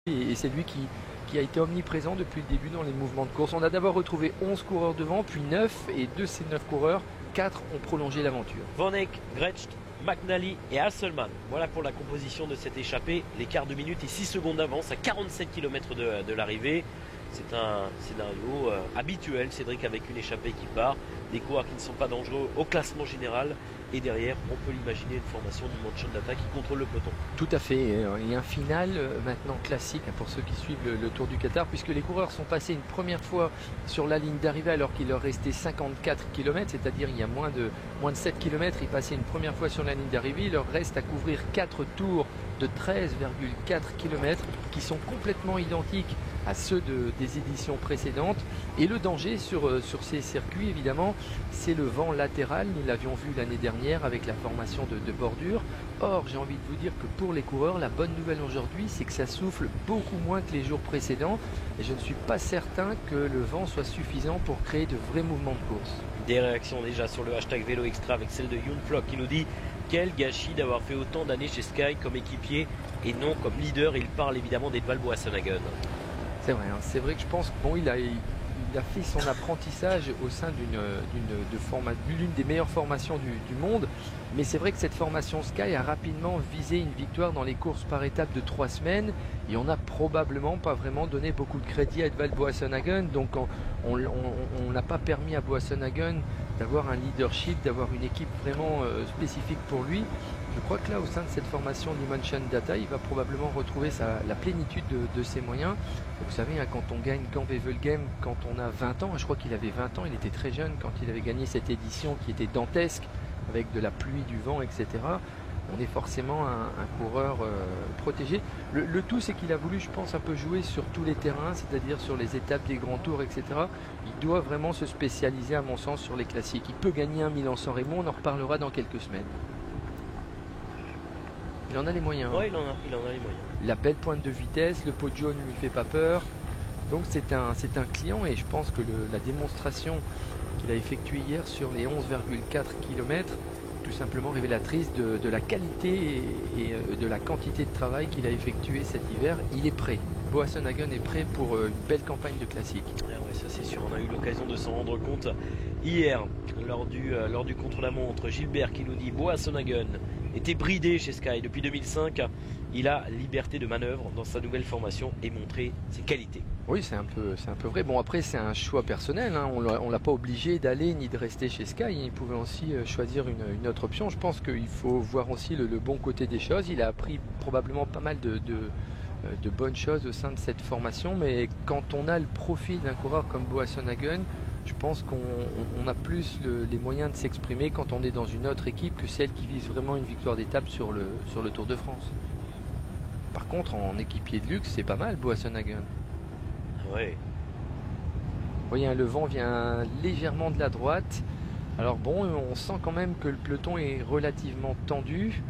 et c'est lui qui a été omniprésent depuis le début dans les mouvements de course. On a d'abord retrouvé 11 coureurs devant, puis 9, et de ces 9 coureurs, 4 ont prolongé l'aventure. Van Eyck, Grech, McNally et Hasselmann. Voilà pour la composition de cette échappée. L'écart de minutes et 6 secondes d'avance à 47 km de l'arrivée. C'est un scénario habituel, Cédric, avec une échappée qui part, des coureurs qui ne sont pas dangereux au classement général, et derrière, on peut l'imaginer, une formation du Mansion Data qui contrôle le peloton. Tout à fait, et un final maintenant classique pour ceux qui suivent le Tour du Qatar, puisque les coureurs sont passés une première fois sur la ligne d'arrivée alors qu'il leur restait 54 km, c'est-à-dire il y a moins de 7 km, ils passaient une première fois sur la ligne d'arrivée, il leur reste à couvrir 4 tours de 13,4 km qui sont complètement identiques à ceux des éditions précédentes. Et le danger sur ces circuits, évidemment, c'est le vent latéral. Nous l'avions vu l'année dernière avec la formation de bordure. Or, j'ai envie de vous dire que pour les coureurs, la bonne nouvelle aujourd'hui, c'est que ça souffle beaucoup moins que les jours précédents. Et je ne suis pas certain que le vent soit suffisant pour créer de vrais mouvements de course. Des réactions déjà sur le hashtag Vélo Extra avec celle de Youn Flock qui nous dit: quel gâchis d'avoir fait autant d'années chez Sky comme équipier et non comme leader. Il parle évidemment d'Edvald Boasson-Hagen. C'est vrai, hein. C'est vrai que je pense qu'il a fait son apprentissage au sein d'une des meilleures formations du monde. Mais c'est vrai que cette formation Sky a rapidement visé une victoire dans les courses par étapes de 3 semaines. Et on n'a probablement pas vraiment donné beaucoup de crédit à Edvald Boasson-Hagen. Donc on n'a pas permis à Boasson-Hagen d'avoir un leadership, d'avoir une équipe vraiment spécifique pour lui. Je crois que là, au sein de cette formation Dimension Data, il va probablement retrouver la plénitude de ses moyens. Vous savez, hein, quand on gagne Camp-Wevelgem, quand on a 20 ans, je crois qu'il avait 20 ans, il était très jeune quand il avait gagné cette édition qui était dantesque, avec de la pluie, du vent, etc. On est forcément un coureur protégé. Le tout, c'est qu'il a voulu, je pense, un peu jouer sur tous les terrains, c'est-à-dire sur les étapes des grands tours, etc. Il doit vraiment se spécialiser, à mon sens, sur les classiques. Il peut gagner un Milan-San Remo, on en reparlera dans quelques semaines. Il en a les moyens. Oui, il en a les moyens. La belle pointe de vitesse, le pot de jaune ne lui fait pas peur. Donc c'est un client, et je pense que la démonstration qu'il a effectuée hier sur les 11,4 km, tout simplement révélatrice de la qualité et de la quantité de travail qu'il a effectué cet hiver. Il est prêt. Boasson-Hagen est prêt pour une belle campagne de classique. Ouais, ça c'est sûr, on a eu l'occasion de s'en rendre compte hier lors du contre-la-montre. Gilbert qui nous dit: Boasson-Hagen était bridé chez Sky depuis 2005. Il a liberté de manœuvre dans sa nouvelle formation et montré ses qualités. Oui, c'est un peu vrai. Bon, après, c'est un choix personnel, hein. On ne l'a pas obligé d'aller ni de rester chez Sky. Il pouvait aussi choisir une autre option. Je pense qu'il faut voir aussi le bon côté des choses. Il a appris probablement pas mal de bonnes choses au sein de cette formation. Mais quand on a le profil d'un coureur comme Boasson-Hagen, je pense qu'on a plus les moyens de s'exprimer quand on est dans une autre équipe que celle qui vise vraiment une victoire d'étape sur le Tour de France. Par contre, en équipier de luxe, c'est pas mal, Boasson-Hagen. Ouais. Vous voyez, le vent vient légèrement de la droite. Alors bon, on sent quand même que le peloton est relativement tendu.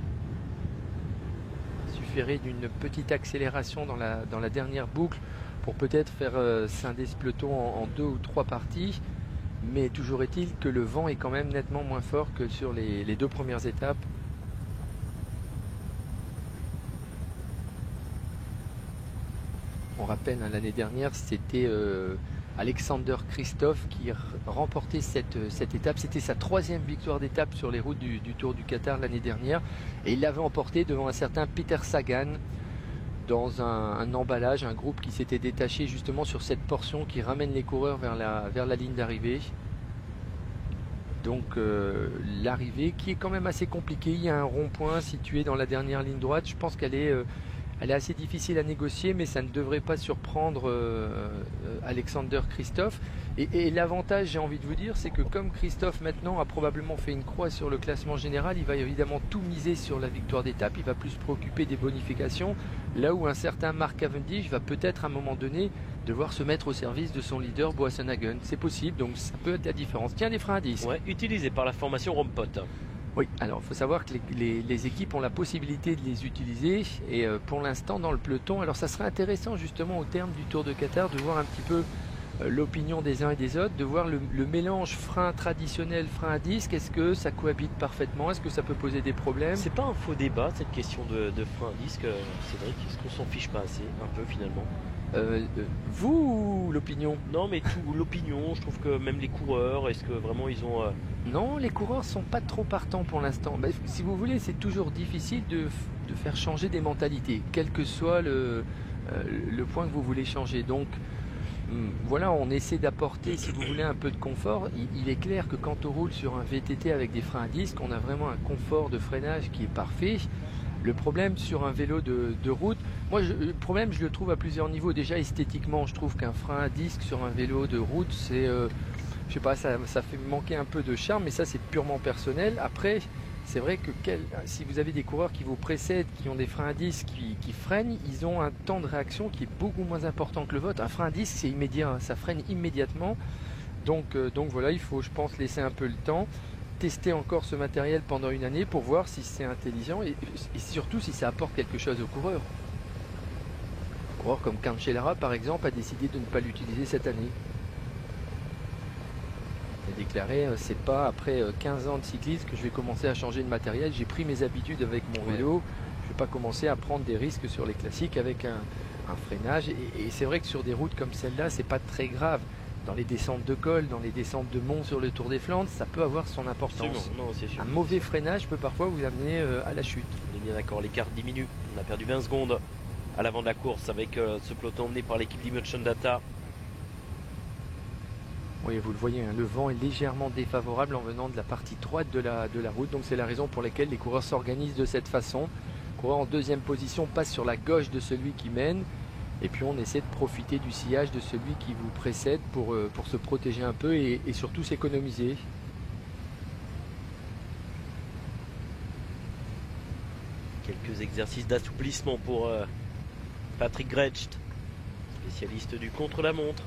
Il suffirait d'une petite accélération dans la dernière boucle pour peut-être faire scinder ce peloton en 2 ou 3 parties. Mais toujours est-il que le vent est quand même nettement moins fort que sur les 2 premières étapes. On rappelle, hein, l'année dernière, c'était Alexander Kristoff qui remportait cette étape. C'était sa 3e victoire d'étape sur les routes du Tour du Qatar l'année dernière. Et il l'avait emporté devant un certain Peter Sagan dans un emballage, un groupe qui s'était détaché justement sur cette portion qui ramène les coureurs vers la ligne d'arrivée. Donc l'arrivée qui est quand même assez compliquée. Il y a un rond-point situé dans la dernière ligne droite. Je pense qu'elle est assez difficile à négocier, mais ça ne devrait pas surprendre Alexander Kristoff. Et l'avantage, j'ai envie de vous dire, c'est que comme Kristoff maintenant a probablement fait une croix sur le classement général, il va évidemment tout miser sur la victoire d'étape. Il va plus se préoccuper des bonifications, là où un certain Mark Cavendish va peut-être à un moment donné devoir se mettre au service de son leader Boasson-Hagen. C'est possible, donc ça peut être la différence. Tiens, des freins à disque. Ouais, utilisés par la formation Rompot. Oui, alors il faut savoir que les équipes ont la possibilité de les utiliser, et pour l'instant dans le peloton, alors ça serait intéressant justement au terme du Tour de Qatar de voir un petit peu l'opinion des uns et des autres, de voir le mélange frein traditionnel, frein à disque. Est-ce que ça cohabite parfaitement? Est-ce que ça peut poser des problèmes? C'est pas un faux débat cette question de frein à disque, Cédric. Est-ce qu'on s'en fiche pas assez, un peu finalement? Vous ou l'opinion? Non, mais tout l'opinion. Je trouve que même les coureurs, est-ce que vraiment ils ont Non, les coureurs sont pas trop partants pour l'instant. Bah, si vous voulez, c'est toujours difficile de faire changer des mentalités, quel que soit le point que vous voulez changer. Donc voilà, on essaie d'apporter, si vous voulez, un peu de confort. Il est clair que quand on roule sur un VTT avec des freins à disque, on a vraiment un confort de freinage qui est parfait. Le problème sur un vélo de route, le problème je le trouve à plusieurs niveaux. Déjà esthétiquement, je trouve qu'un frein à disque sur un vélo de route, c'est, je sais pas, ça fait manquer un peu de charme, mais ça c'est purement personnel. Après, c'est vrai que si vous avez des coureurs qui vous précèdent, qui ont des freins à disque, qui freinent, ils ont un temps de réaction qui est beaucoup moins important que le vôtre. Un frein à disque, c'est immédiat, ça freine immédiatement. Donc voilà, il faut, je pense, laisser un peu le temps, tester encore ce matériel pendant une année pour voir si c'est intelligent et surtout si ça apporte quelque chose aux coureurs. Un coureur comme Cancellara, par exemple, a décidé de ne pas l'utiliser cette année. Il a déclaré, c'est pas après 15 ans de cyclisme que je vais commencer à changer de matériel. J'ai pris mes habitudes avec mon vélo. Je ne vais pas commencer à prendre des risques sur les classiques avec un freinage. Et c'est vrai que sur des routes comme celle-là, c'est pas très grave. Dans les descentes de col, dans les descentes de mont sur le Tour des Flandres, ça peut avoir son importance. Non, c'est sûr. Un mauvais freinage peut parfois vous amener à la chute. On est bien d'accord, l'écart diminue. On a perdu 20 secondes à l'avant de la course avec ce peloton emmené par l'équipe d'Imotion Data. Oui, vous le voyez, hein, le vent est légèrement défavorable en venant de la partie droite de la route. Donc c'est la raison pour laquelle les coureurs s'organisent de cette façon. Le coureur en deuxième position passe sur la gauche de celui qui mène. Et puis on essaie de profiter du sillage de celui qui vous précède pour se protéger un peu et surtout s'économiser. Quelques exercices d'assouplissement pour Patrick Grecht, spécialiste du contre-la-montre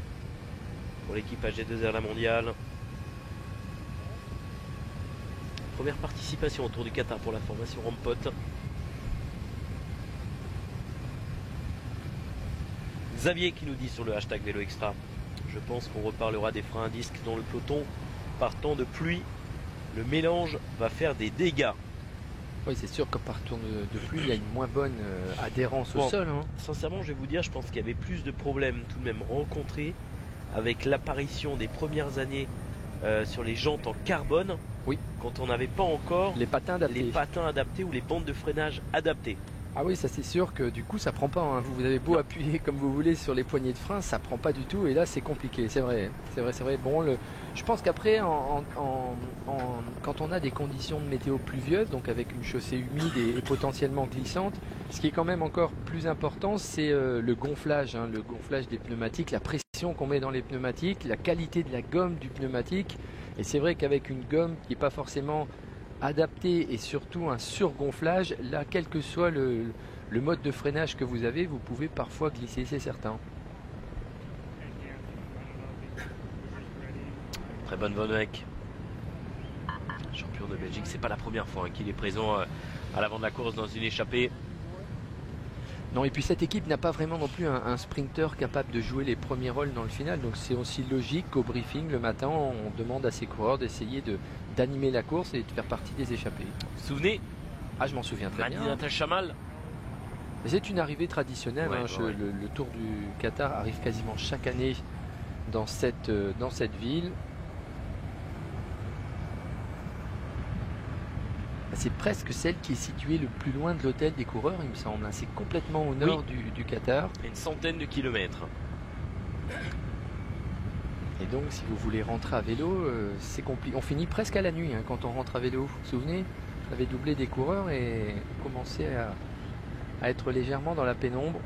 pour l'équipe AG2R La Mondiale. Première participation au Tour du Qatar pour la formation Rampot. Xavier qui nous dit sur le hashtag Vélo Extra: je pense qu'on reparlera des freins à disque dans le peloton par temps de pluie. Le mélange va faire des dégâts. Oui, c'est sûr que par temps de pluie, il y a une moins bonne adhérence au sol. Hein. Sincèrement, je vais vous dire, je pense qu'il y avait plus de problèmes tout de même rencontrés avec l'apparition des premières années sur les jantes en carbone. Oui. Quand on n'avait pas encore les patins adaptés ou les bandes de freinage adaptées. Ah oui, ça c'est sûr que du coup ça prend pas. Hein. Vous avez beau appuyer comme vous voulez sur les poignées de frein, ça prend pas du tout. Et là c'est compliqué, c'est vrai. Bon, je pense qu'après, quand on a des conditions de météo pluvieuses, donc avec une chaussée humide et potentiellement glissante, ce qui est quand même encore plus important, c'est le gonflage, hein, le gonflage des pneumatiques, la pression qu'on met dans les pneumatiques, la qualité de la gomme du pneumatique. Et c'est vrai qu'avec une gomme qui n'est pas forcément adapté et surtout un surgonflage, là quel que soit le mode de freinage que vous avez, vous pouvez parfois glisser, c'est certain. Très bonne Vonneck, champion de Belgique, c'est pas la première fois qu'il est présent à l'avant de la course dans une échappée. Non, et puis cette équipe n'a pas vraiment non plus un sprinter capable de jouer les premiers rôles dans le final, donc c'est aussi logique qu'au briefing le matin on demande à ses coureurs d'essayer d'animer la course et de faire partie des échappées. Vous vous souvenez? Ah, je m'en souviens très bien. Madinat El Chamal. C'est une arrivée traditionnelle, ouais, hein, ouais. Le Tour du Qatar arrive quasiment chaque année dans cette ville. C'est presque celle qui est située le plus loin de l'hôtel des coureurs, il me semble. C'est complètement au nord du Qatar. Une centaine de kilomètres. Et donc, si vous voulez rentrer à vélo, c'est compliqué. On finit presque à la nuit hein, quand on rentre à vélo. Vous vous souvenez? On avait doublé des coureurs et commencé à être légèrement dans la pénombre.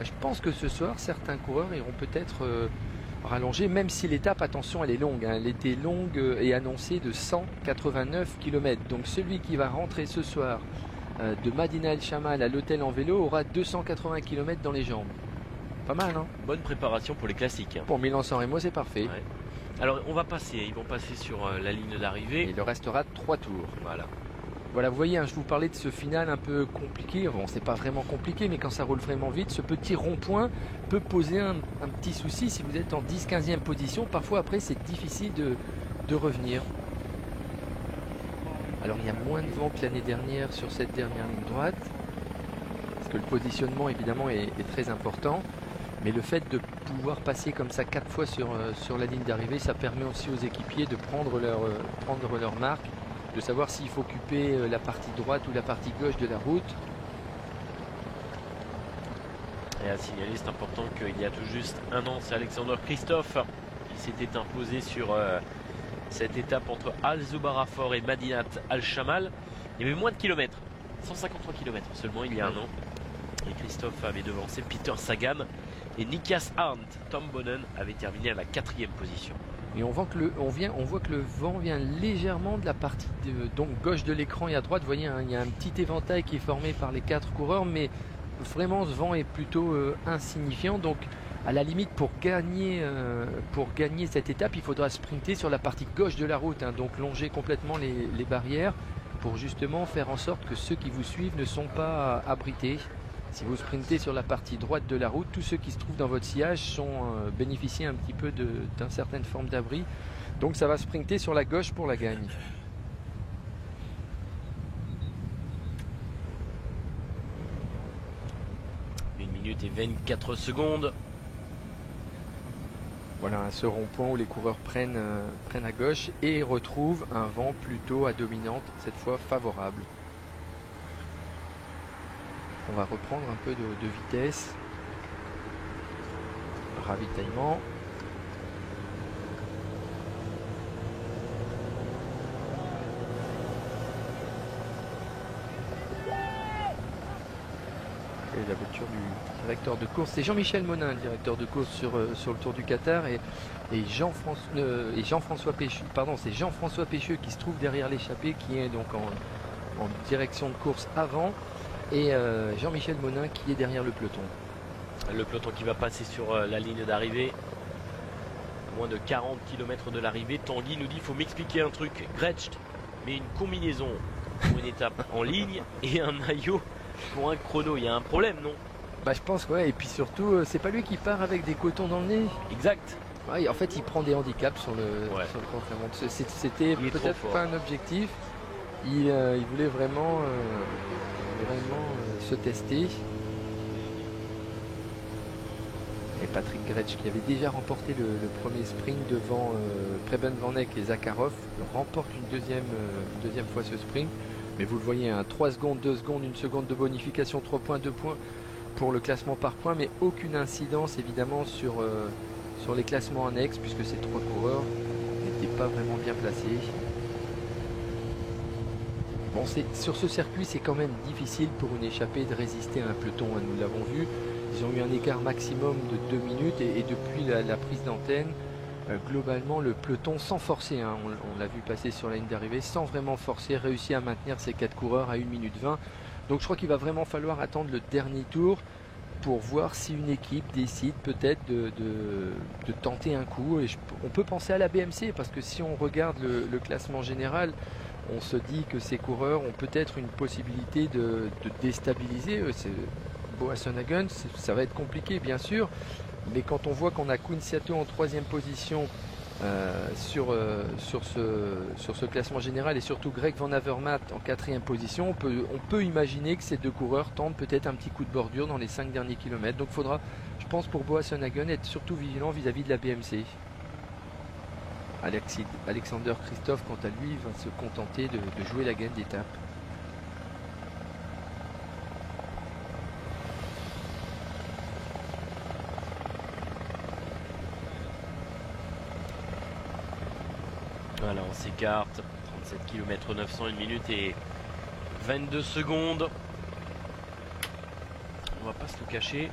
Je pense que ce soir, certains coureurs iront peut-être rallonger, même si l'étape, attention, elle est longue. Hein. Elle était longue et annoncée de 189 km. Donc celui qui va rentrer ce soir de Madinat El Chamal à l'hôtel en vélo aura 280 km dans les jambes. Pas mal, hein? Bonne préparation pour les classiques. Hein. Pour Milan-San Remo, c'est parfait. Ouais. Alors, ils vont passer sur la ligne d'arrivée. Il leur restera 3 tours. Voilà. Voilà, vous voyez, hein, je vous parlais de ce final un peu compliqué. Bon, c'est pas vraiment compliqué, mais quand ça roule vraiment vite, ce petit rond-point peut poser un petit souci. Si vous êtes en 10-15e position, parfois après c'est difficile de revenir. Alors il y a moins de vent que l'année dernière sur cette dernière ligne droite, parce que le positionnement évidemment est très important. Mais le fait de pouvoir passer comme ça 4 fois sur la ligne d'arrivée, ça permet aussi aux équipiers de prendre leur marque, de savoir s'il faut occuper la partie droite ou la partie gauche de la route. Et à signaler, c'est important qu'il y a tout juste un an, c'est Alexander Kristoff qui s'était imposé sur cette étape entre Al Zubarafort et Madinat Al Shamal. Il y avait moins de kilomètres, 153 km seulement il y a un an. Et Kristoff avait devancé Peter Sagan. Et Nikias Arndt, Tom Bonnen avait terminé à la 4e position. Et on voit que le vent vient légèrement de la partie donc gauche de l'écran et à droite. Vous voyez, hein, il y a un petit éventail qui est formé par les 4 coureurs, mais vraiment ce vent est plutôt insignifiant. Donc à la limite, pour gagner cette étape, il faudra sprinter sur la partie gauche de la route, hein, donc longer complètement les barrières pour justement faire en sorte que ceux qui vous suivent ne sont pas abrités. Si vous sprintez sur la partie droite de la route, tous ceux qui se trouvent dans votre sillage bénéficient un petit peu d'une certaine forme d'abri. Donc ça va sprinter sur la gauche pour la gagne. Une minute et 24 secondes. Voilà, ce rond-point où les coureurs prennent à gauche et retrouvent un vent plutôt à dominante, cette fois favorable. On va reprendre un peu de vitesse. Ravitaillement. Et la voiture du directeur de course, c'est Jean-Michel Monin, le directeur de course sur le Tour du Qatar, et Jean-François Pécheux, pardon, c'est Jean-François Pécheux qui se trouve derrière l'échappée, qui est donc en direction de course avant. Et Jean-Michel Monin qui est derrière le peloton. Le peloton qui va passer sur la ligne d'arrivée. Moins de 40 km de l'arrivée. Tanguy nous dit, il faut m'expliquer un truc. Gretsch met une combinaison pour une étape en ligne et un maillot pour un chrono. Il y a un problème, non? Bah je pense, ouais. Et puis surtout, c'est pas lui qui part avec des cotons dans le nez. Exact. Ouais, en fait, il prend des handicaps sur le contre-la-montre. C'était peut-être pas un objectif. Il voulait vraiment se tester. Et Patrick Gretsch, qui avait déjà remporté le premier sprint devant Preben Van Eck et Zakharov, remporte une deuxième fois ce sprint. Mais vous le voyez, hein, 3 secondes, 2 secondes, 1 seconde de bonification, 3 points, 2 points pour le classement par points, mais aucune incidence évidemment sur les classements annexes, puisque ces 3 coureurs n'étaient pas vraiment bien placés. Bon, sur ce circuit, c'est quand même difficile pour une échappée de résister à un peloton, hein, nous l'avons vu. Ils ont eu un écart maximum de 2 minutes et depuis la prise d'antenne, globalement le peloton sans forcer, hein, on l'a vu passer sur la ligne d'arrivée, sans vraiment forcer, réussit à maintenir ces 4 coureurs à 1 minute 20. Donc je crois qu'il va vraiment falloir attendre le dernier tour pour voir si une équipe décide peut-être de tenter un coup. Et on peut penser à la BMC, parce que si on regarde le classement général, on se dit que ces coureurs ont peut-être une possibilité de déstabiliser. Boasson Hagen, ça va être compliqué bien sûr, mais quand on voit qu'on a Quinciato en 3e position sur ce classement général et surtout Greg Van Avermaet en 4e position, on peut imaginer que ces 2 coureurs tentent peut-être un petit coup de bordure dans les 5 derniers kilomètres. Donc il faudra, je pense, pour Boasson Hagen être surtout vigilant vis-à-vis de la BMC. Alexander Kristoff, quant à lui, va se contenter de jouer la gagne d'étape. Voilà, on s'écarte. 37 km 900, 1 minute et 22 secondes. On va pas se le cacher.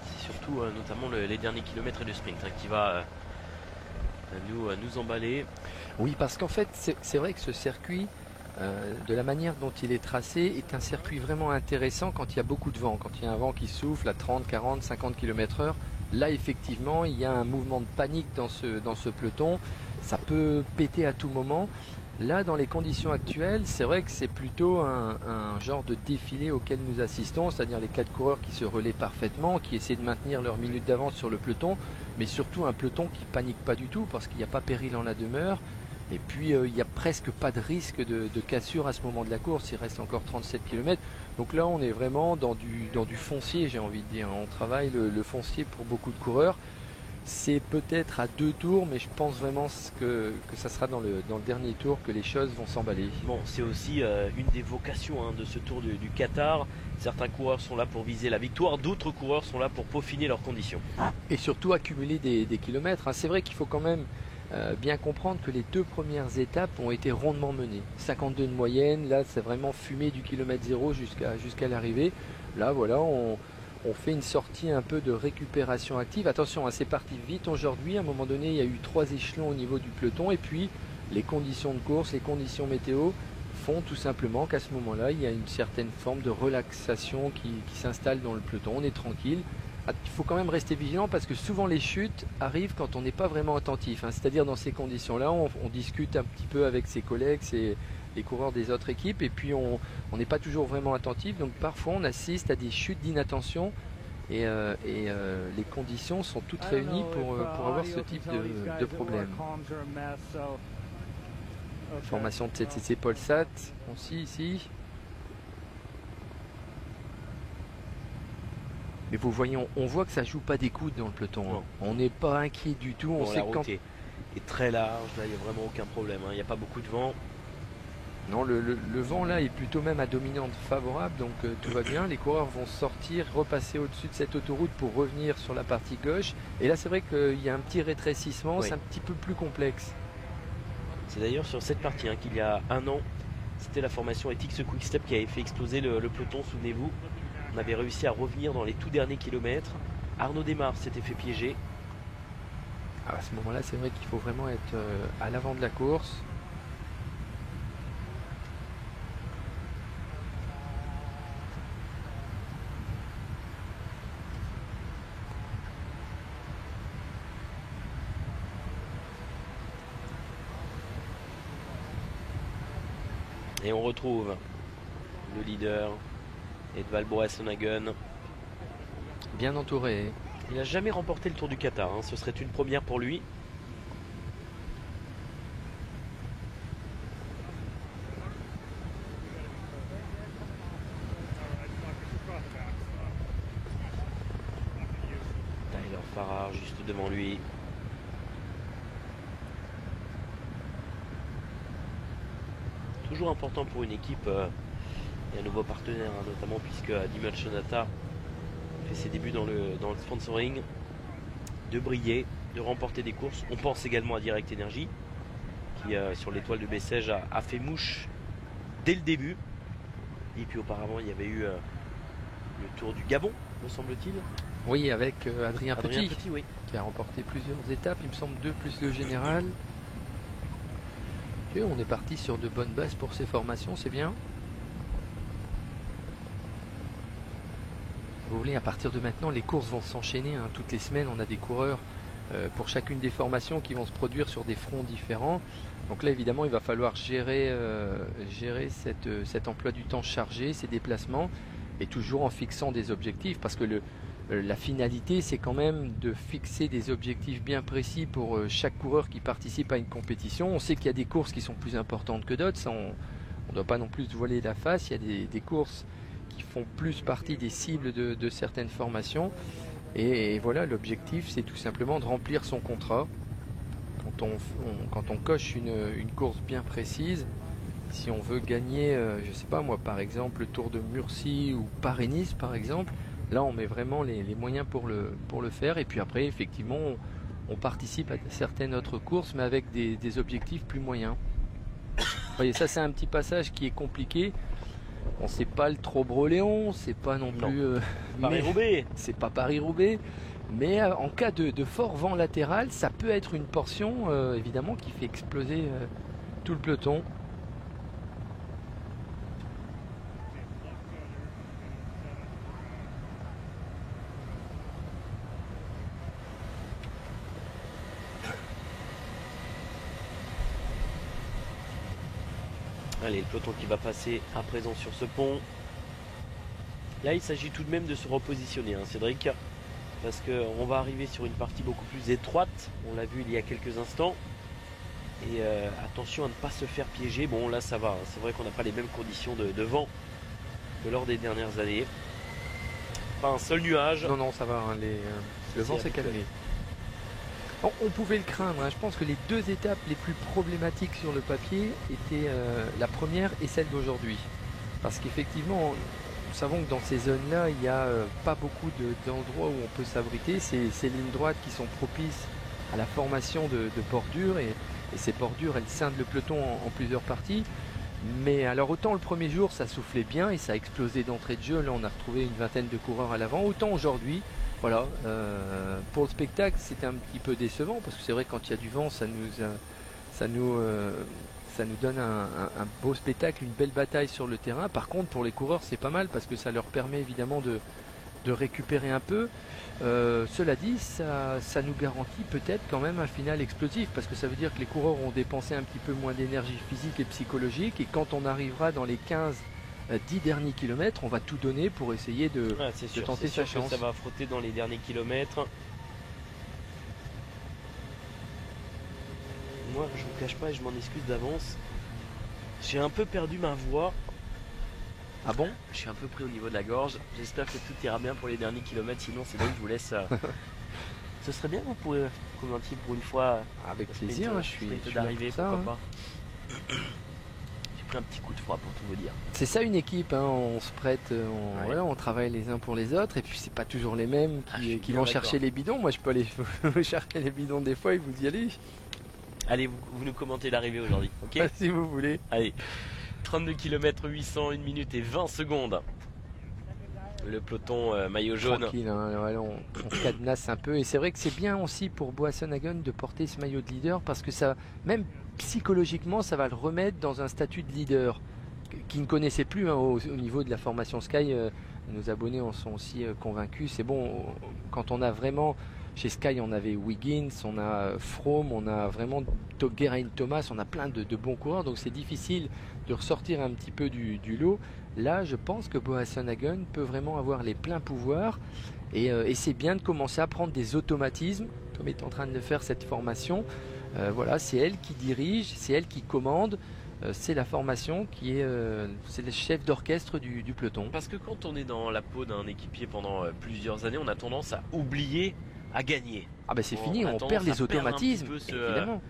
C'est surtout notamment les derniers kilomètres et le sprint, hein, qui va nous emballer. Oui, parce qu'en fait, c'est vrai que ce circuit, de la manière dont il est tracé, est un circuit vraiment intéressant quand il y a beaucoup de vent. Quand il y a un vent qui souffle à 30, 40, 50 km/h, là effectivement, il y a un mouvement de panique dans ce peloton. Ça peut péter à tout moment. Là, dans les conditions actuelles, c'est vrai que c'est plutôt un genre de défilé auquel nous assistons, c'est-à-dire les 4 coureurs qui se relaient parfaitement, qui essaient de maintenir leur minute d'avance sur le peloton, mais surtout un peloton qui panique pas du tout parce qu'il n'y a pas péril en la demeure. Et puis il n'y a presque pas de risque de cassure à ce moment de la course, il reste encore 37 km. Donc là on est vraiment dans du foncier, j'ai envie de dire. On travaille le foncier pour beaucoup de coureurs. C'est peut-être à 2 tours, mais je pense vraiment que ça sera dans le dernier tour que les choses vont s'emballer. Bon, c'est aussi une des vocations de ce Tour du Qatar. Certains coureurs sont là pour viser la victoire, d'autres coureurs sont là pour peaufiner leurs conditions. Et surtout accumuler des kilomètres. C'est vrai qu'il faut quand même bien comprendre que les 2 premières étapes ont été rondement menées. 52 de moyenne, là c'est vraiment fumé du kilomètre 0 jusqu'à l'arrivée. Là voilà, on fait une sortie un peu de récupération active. Attention, c'est parti vite aujourd'hui. À un moment donné, il y a eu 3 échelons au niveau du peloton. Et puis, les conditions de course, les conditions météo font tout simplement qu'à ce moment-là, il y a une certaine forme de relaxation qui s'installe dans le peloton. On est tranquille. Il faut quand même rester vigilant parce que souvent les chutes arrivent quand on n'est pas vraiment attentif. C'est-à-dire dans ces conditions-là, on discute un petit peu avec ses collègues, les coureurs des autres équipes, et puis on n'est pas toujours vraiment attentif, donc parfois on assiste à des chutes d'inattention et les conditions sont toutes réunies pour avoir ce type de problème. Formation de CCC Polsat aussi ici. Mais vous voyez, on voit que ça joue pas des coudes dans le peloton. On n'est pas inquiet du tout. On sait quand est très large, là il n'y a vraiment aucun problème. Il n'y a pas beaucoup de vent. Non, le vent là est plutôt même à dominante favorable, donc tout va bien. Les coureurs vont sortir, repasser au-dessus de cette autoroute pour revenir sur la partie gauche. Et là, c'est vrai qu'il y a un petit rétrécissement, oui. C'est un petit peu plus complexe. C'est d'ailleurs sur cette partie qu'il y a un an, c'était la formation Ethics Quick-Step qui avait fait exploser le peloton, souvenez-vous. On avait réussi à revenir dans les tout derniers kilomètres. Arnaud Démarre s'était fait piéger. À ce moment-là, c'est vrai qu'il faut vraiment être à l'avant de la course. Et on retrouve le leader, Edvald Boasson-Hagen. Bien entouré. Il n'a jamais remporté le Tour du Qatar, ce serait une première pour lui. Tyler Farrar juste devant lui. Toujours important pour une équipe et un nouveau partenaire, notamment puisque Dimel Shonata fait ses débuts dans le sponsoring, de briller, de remporter des courses. On pense également à Direct Energy qui sur l'étoile de Bessèges a fait mouche dès le début. Et puis auparavant il y avait eu le Tour du Gabon, me semble-t-il. Oui, avec Adrien Petit, oui. Qui a remporté plusieurs étapes, il me semble 2 plus le général. Et on est parti sur de bonnes bases pour ces formations, c'est bien. Vous voulez, à partir de maintenant, les courses vont s'enchaîner. Toutes les semaines, on a des coureurs pour chacune des formations qui vont se produire sur des fronts différents. Donc là, évidemment, il va falloir gérer cet emploi du temps chargé, ces déplacements, et toujours en fixant des objectifs, parce que la finalité, c'est quand même de fixer des objectifs bien précis pour chaque coureur qui participe à une compétition. On sait qu'il y a des courses qui sont plus importantes que d'autres, ça, on ne doit pas non plus se voiler la face. Il y a des courses qui font plus partie des cibles de certaines formations. Et voilà, l'objectif, c'est tout simplement de remplir son contrat. Quand on coche une course bien précise, si on veut gagner, je sais pas moi, par exemple, le Tour de Murcie ou Paris-Nice, par exemple, là, on met vraiment les moyens pour le faire. Et puis après, effectivement, on participe à certaines autres courses, mais avec des objectifs plus moyens. Vous voyez, ça, c'est un petit passage qui est compliqué. Bon, c'est pas le Trobreléon, c'est pas non plus Paris-Roubaix. C'est pas Paris-Roubaix. Mais en cas de fort vent latéral, ça peut être une portion, évidemment, qui fait exploser tout le peloton. Allez, le peloton qui va passer à présent sur ce pont. Là, il s'agit tout de même de se repositionner, hein, Cédric, parce qu'on va arriver sur une partie beaucoup plus étroite. On l'a vu il y a quelques instants. Et attention à ne pas se faire piéger. Bon, là, ça va. Hein. C'est vrai qu'on n'a pas les mêmes conditions de vent que lors des dernières années. Pas un seul nuage. Non, non, ça va. Hein, le vent s'est calmé. On pouvait le craindre. Hein. Je pense que les deux étapes les plus problématiques sur le papier étaient la première et celle d'aujourd'hui. Parce qu'effectivement, nous savons que dans ces zones-là, il n'y a pas beaucoup d'endroits où on peut s'abriter. Ces lignes droites qui sont propices à la formation de bordures. Et ces bordures, elles scindent le peloton en plusieurs parties. Mais alors autant le premier jour, ça soufflait bien et ça a explosé d'entrée de jeu. Là, on a retrouvé une vingtaine de coureurs à l'avant. Autant aujourd'hui, voilà, pour le spectacle, c'était un petit peu décevant parce que c'est vrai que quand il y a du vent, ça nous donne un beau spectacle, une belle bataille sur le terrain. Par contre, pour les coureurs, c'est pas mal parce que ça leur permet évidemment de récupérer un peu. Cela dit, ça nous garantit peut-être quand même un final explosif parce que ça veut dire que les coureurs ont dépensé un petit peu moins d'énergie physique et psychologique et quand on arrivera dans les 15-10 derniers kilomètres, on va tout donner pour essayer de tenter sa chance. Ça va frotter dans les derniers kilomètres. Moi, je vous cache pas et je m'en excuse d'avance. J'ai un peu perdu ma voix. Ah bon? Je suis un peu pris au niveau de la gorge. J'espère que tout ira bien pour les derniers kilomètres. Sinon, c'est bon, je vous laisse. Ce serait bien que vous pourriez commenter pour une fois. Avec plaisir, je suis d'arriver, pourquoi pas. J'ai pris un petit coup de froid pour tout vous dire. C'est ça une équipe, hein. On se prête, on travaille les uns pour les autres. Et puis, c'est pas toujours les mêmes qui vont chercher les bidons. Moi, je peux aller chercher les bidons des fois et vous y allez. Allez, vous nous commentez l'arrivée aujourd'hui, ok? Si vous voulez. Allez. 32 km 800, 1 minute et 20 secondes. Le peloton maillot jaune. Tranquille, hein, voilà, on cadenasse un peu. Et c'est vrai que c'est bien aussi pour Boasson-Hagen de porter ce maillot de leader parce que ça, même psychologiquement, ça va le remettre dans un statut de leader qui ne connaissait plus hein, au niveau de la formation Sky. Nos abonnés en sont aussi convaincus. C'est bon, quand on a vraiment... Chez Sky, on avait Wiggins, on a Froome, on a vraiment Geraint Thomas, on a plein de bons coureurs, donc c'est difficile de ressortir un petit peu du lot. Là, je pense que Boasson-Hagen peut vraiment avoir les pleins pouvoirs et c'est bien de commencer à prendre des automatismes, comme est en train de le faire cette formation. Voilà, c'est elle qui dirige, c'est elle qui commande. C'est la formation qui est c'est le chef d'orchestre du peloton. Parce que quand on est dans la peau d'un équipier pendant plusieurs années, on a tendance à oublier à gagner. Ah ben c'est fini, on perd les automatismes, évidemment.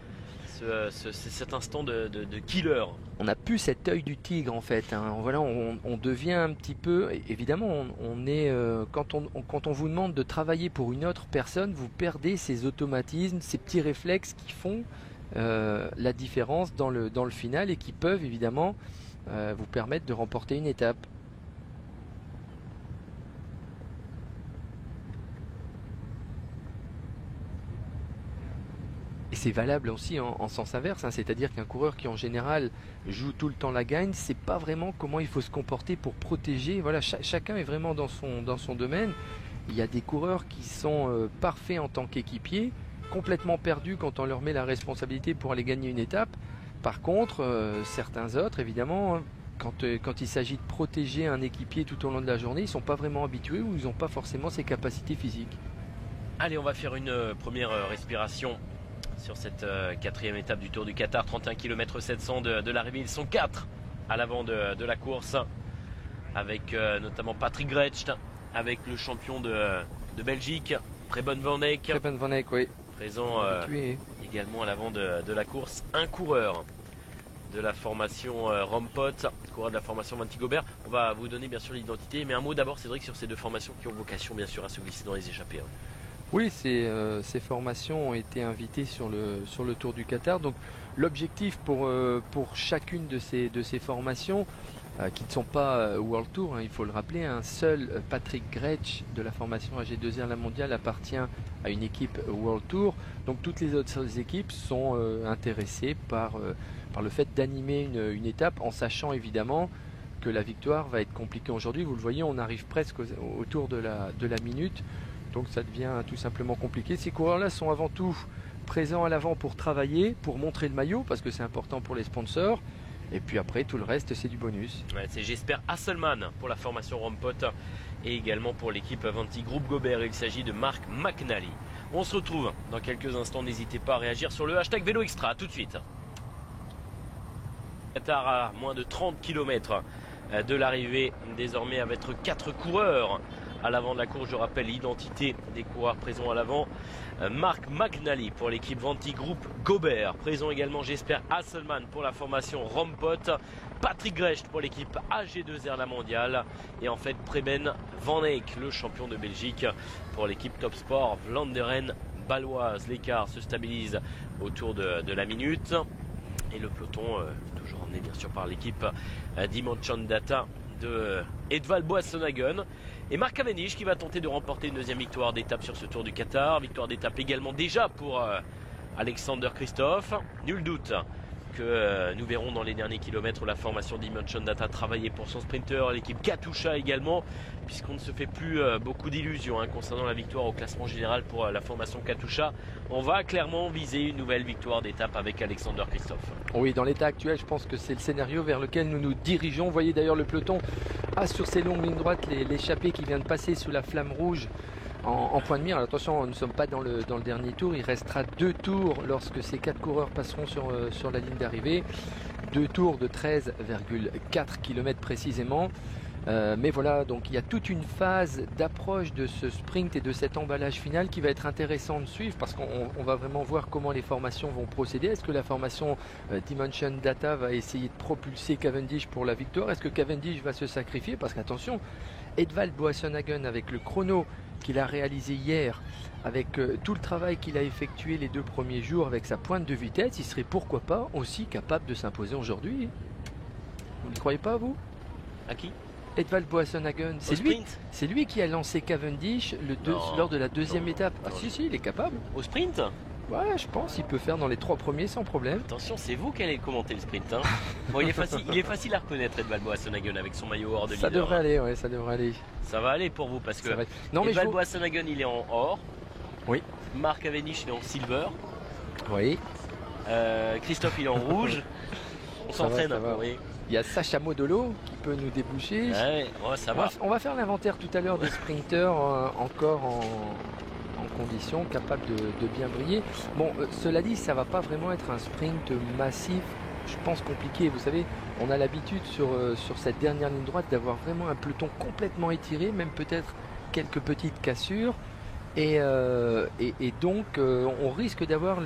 Cet instant de killer. On n'a plus cet œil du tigre en fait. Hein. Voilà, on devient un petit peu. Évidemment, on est quand on vous demande de travailler pour une autre personne, vous perdez ces automatismes, ces petits réflexes qui font la différence dans le final et qui peuvent évidemment vous permettre de remporter une étape. Et c'est valable aussi en sens inverse, hein, c'est-à-dire qu'un coureur qui en général joue tout le temps la gagne, c'est pas vraiment comment il faut se comporter pour protéger. Voilà, chacun est vraiment dans son domaine. Il y a des coureurs qui sont parfaits en tant qu'équipiers, complètement perdus quand on leur met la responsabilité pour aller gagner une étape. Par contre, certains autres, évidemment, hein, quand il s'agit de protéger un équipier tout au long de la journée, ils ne sont pas vraiment habitués ou ils n'ont pas forcément ses capacités physiques. Allez, on va faire une première respiration sur cette quatrième étape du Tour du Qatar, 31 km 700 de l'arrivée. Ils sont 4 à l'avant de la course, avec notamment Patrick Gretsch, avec le champion de Belgique, Preben van Eyck. Preben van Eyck, oui. Présent également à l'avant de la course. Un coureur de la formation Rompot, coureur de la formation Vanti Gobert. On va vous donner bien sûr l'identité, mais un mot d'abord, Cédric, sur ces deux formations qui ont vocation bien sûr à se glisser dans les échappées. Hein. Oui, ces formations ont été invitées sur le Tour du Qatar. Donc l'objectif pour chacune de ces formations, qui ne sont pas World Tour, hein, il faut le rappeler, un seul Patrick Gretsch de la formation AG2R La Mondiale appartient à une équipe World Tour. Donc toutes les autres équipes sont intéressées par le fait d'animer une étape, en sachant évidemment que la victoire va être compliquée aujourd'hui. Vous le voyez, on arrive presque autour de la minute. Donc ça devient tout simplement compliqué. Ces coureurs-là sont avant tout présents à l'avant pour travailler, pour montrer le maillot, parce que c'est important pour les sponsors. Et puis après, tout le reste, c'est du bonus. Ouais, c'est j'espère Hasselmann pour la formation Rompot et également pour l'équipe Avanti Groupe Gobert. Il s'agit de Mark McNally. On se retrouve dans quelques instants. N'hésitez pas à réagir sur le hashtag Vélo Extra. Tout de suite. Qatar à moins de 30 km de l'arrivée, désormais avec 4 coureurs à l'avant de la course. Je rappelle l'identité des coureurs présents à l'avant. Mark McNally pour l'équipe Vanti Group Gobert. Présent également, j'espère, Hasselmann pour la formation Rompot. Patrick Grecht pour l'équipe AG2R La Mondiale. Et en fait, Preben Van Eyck, le champion de Belgique pour l'équipe Top Sport Vlaanderen Baloise. L'écart se stabilise autour de la minute. Et le peloton, toujours emmené bien sûr par l'équipe Dimension Data de Edvald Boasson-Hagen. Et Mark Cavendish qui va tenter de remporter une deuxième victoire d'étape sur ce Tour du Qatar. Victoire d'étape également déjà pour Alexander Kristoff. Nul doute que nous verrons dans les derniers kilomètres la formation Dimension Data travailler pour son sprinter, l'équipe Katusha également, puisqu'on ne se fait plus beaucoup d'illusions concernant la victoire au classement général pour la formation Katusha. On va clairement viser une nouvelle victoire d'étape avec Alexander Kristoff. Oui, dans l'état actuel, je pense que c'est le scénario vers lequel nous nous dirigeons. Vous voyez d'ailleurs le peloton a sur ses longues lignes droites l'échappée qui vient de passer sous la flamme rouge en point de mire. Alors attention, nous ne sommes pas dans le dernier tour. Il restera 2 tours lorsque ces 4 coureurs passeront sur la ligne d'arrivée. 2 tours de 13,4 km précisément. Mais voilà, donc il y a toute une phase d'approche de ce sprint et de cet emballage final qui va être intéressant de suivre, parce qu'on va vraiment voir comment les formations vont procéder. Est-ce que la formation Dimension Data va essayer de propulser Cavendish pour la victoire? Est-ce que Cavendish va se sacrifier? Parce qu'attention, Edvald Boasson-Hagen, avec le chrono qu'il a réalisé hier, avec tout le travail qu'il a effectué les 2 premiers jours avec sa pointe de vitesse, il serait pourquoi pas aussi capable de s'imposer aujourd'hui. Vous ne le croyez pas, vous? À qui? Edvald Boasson-Hagen, c'est lui qui a lancé Cavendish lors de la deuxième étape. Ah si, il est capable. Au sprint? Ouais, je pense qu'il peut faire dans les 3 premiers sans problème. Attention, c'est vous qui allez commenter le sprint. Bon, il est facile à reconnaître, Edvald Boasson-Hagen, avec son maillot or de leader. Ça devrait aller, ouais, ça devrait aller. Ça va aller pour vous, parce que non, Edvald Boasson-Hagen, il est en or. Oui. Mark Cavendish, il est en silver. Oui. Christophe, il est en rouge. On s'entraîne, oui. Il y a Sacha Modolo qui peut nous déboucher. Ouais, ça va. On va faire l'inventaire tout à l'heure des sprinteurs encore en condition, capable de bien briller. Bon, cela dit, ça va pas vraiment être un sprint massif, je pense compliqué. Vous savez, on a l'habitude sur cette dernière ligne droite d'avoir vraiment un peloton complètement étiré, même peut-être quelques petites cassures. Et donc, on risque d'avoir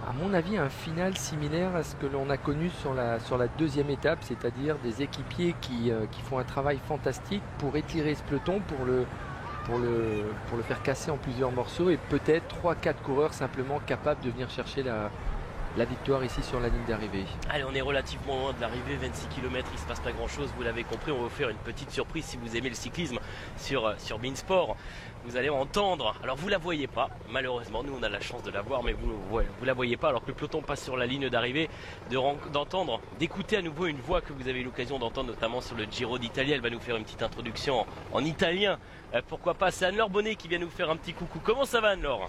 à mon avis, un final similaire à ce que l'on a connu sur la deuxième étape, c'est-à-dire des équipiers qui font un travail fantastique pour étirer ce peloton, pour le faire casser en plusieurs morceaux, et peut-être 3-4 coureurs simplement capables de venir chercher la victoire ici sur la ligne d'arrivée. Allez, on est relativement loin de l'arrivée, 26 km, il ne se passe pas grand chose, vous l'avez compris. On va vous faire une petite surprise si vous aimez le cyclisme sur Beansport. Vous allez entendre, alors vous la voyez pas, malheureusement, nous on a la chance de la voir, mais vous la voyez pas, alors que le peloton passe sur la ligne d'arrivée, d'entendre, d'écouter à nouveau une voix que vous avez eu l'occasion d'entendre notamment sur le Giro d'Italie. Elle va nous faire une petite introduction en italien, pourquoi pas. C'est Anne-Laure Bonnet qui vient nous faire un petit coucou. Comment ça va, Anne-Laure?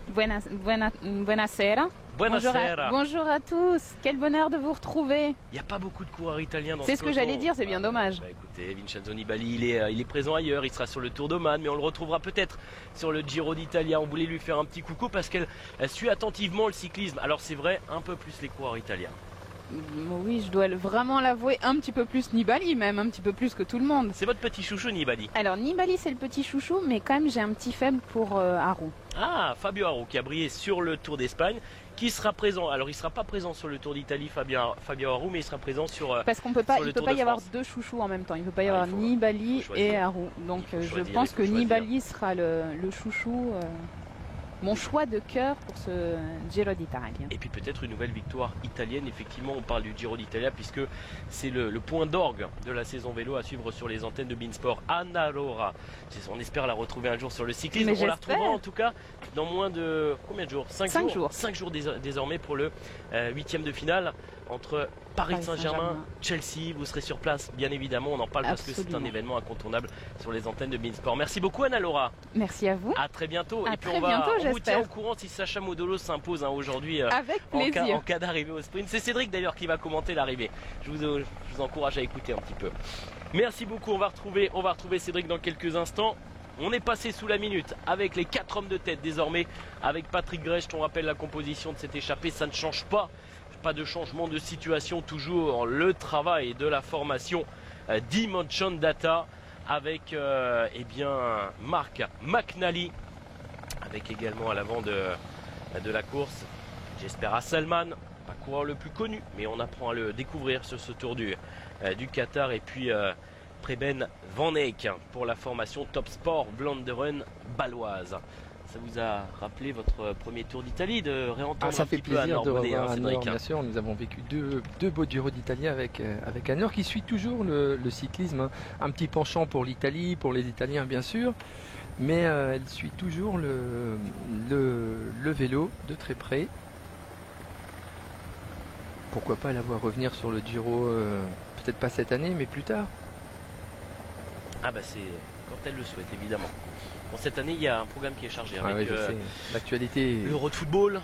Buonasera. Bonjour à tous, quel bonheur de vous retrouver. Il n'y a pas beaucoup de coureurs italiens dans ce C'est ce que j'allais dire, c'est bien dommage. Écoutez, Vincenzo Nibali, il est présent ailleurs, il sera sur le Tour d'Oman, mais on le retrouvera peut-être sur le Giro d'Italia. On voulait lui faire un petit coucou parce qu'elle suit attentivement le cyclisme. Alors c'est vrai, un peu plus les coureurs italiens. Oui, je dois vraiment l'avouer, un petit peu plus Nibali, même un petit peu plus que tout le monde. C'est votre petit chouchou, Nibali? Alors Nibali, c'est le petit chouchou, mais quand même j'ai un petit faible pour Aru. Ah, Fabio Aru qui a brillé sur le Tour d'Espagne, qui sera présent. Alors il sera pas présent sur le Tour d'Italie, Fabio Aru, mais il sera présent sur parce qu'on peut pas, il peut pas y avoir 2 chouchous en même temps. Il peut pas y avoir Nibali et Aru. Donc je pense que Nibali sera le chouchou. Mon choix de cœur pour ce Giro d'Italie. Et puis peut-être une nouvelle victoire italienne. Effectivement, on parle du Giro d'Italia puisque c'est le point d'orgue de la saison vélo à suivre sur les antennes de Beansport. Anna Laura, on espère la retrouver un jour sur le cyclisme. On la retrouvera en tout cas dans moins de combien de jours? 5 jours. 5 jours désormais pour le 8e de finale entre Paris Saint-Germain, Chelsea, vous serez sur place, bien évidemment, on en parle parce que c'est un événement incontournable sur les antennes de Beansport. Merci beaucoup Anna-Laura. Merci à vous. À très bientôt. Et puis on vous tient au courant si Sacha Modolo s'impose aujourd'hui en cas d'arrivée au sprint. C'est Cédric d'ailleurs qui va commenter l'arrivée. Je vous encourage à écouter un petit peu. Merci beaucoup, on va retrouver Cédric dans quelques instants. On est passé sous la minute avec les 4 hommes de tête désormais, avec Patrick Grecht. On rappelle la composition de cette échappée, ça ne change pas. Pas de changement de situation, toujours le travail de la formation Dimension Data avec Mark McNally, avec également à l'avant de la course, j'espère Hasselmann, pas coureur le plus connu, mais on apprend à le découvrir sur ce tour du Qatar, et puis Preben Van Eyck pour la formation Top Sport Vlaanderen baloise. Ça vous a rappelé votre premier tour d'Italie, de réentendre ça un fait petit peu plaisir de revoir Cédric. Bien sûr, nous avons vécu deux beaux Giro d'Italie avec Anor qui suit toujours le cyclisme. Un petit penchant pour l'Italie, pour les Italiens bien sûr, mais elle suit toujours le vélo de très près. Pourquoi pas la voir revenir sur le Giro, peut-être pas cette année, mais plus tard. Ah bah c'est quand elle le souhaite évidemment. Bon, cette année il y a un programme qui est chargé avec l'actualité, l'Euro de football,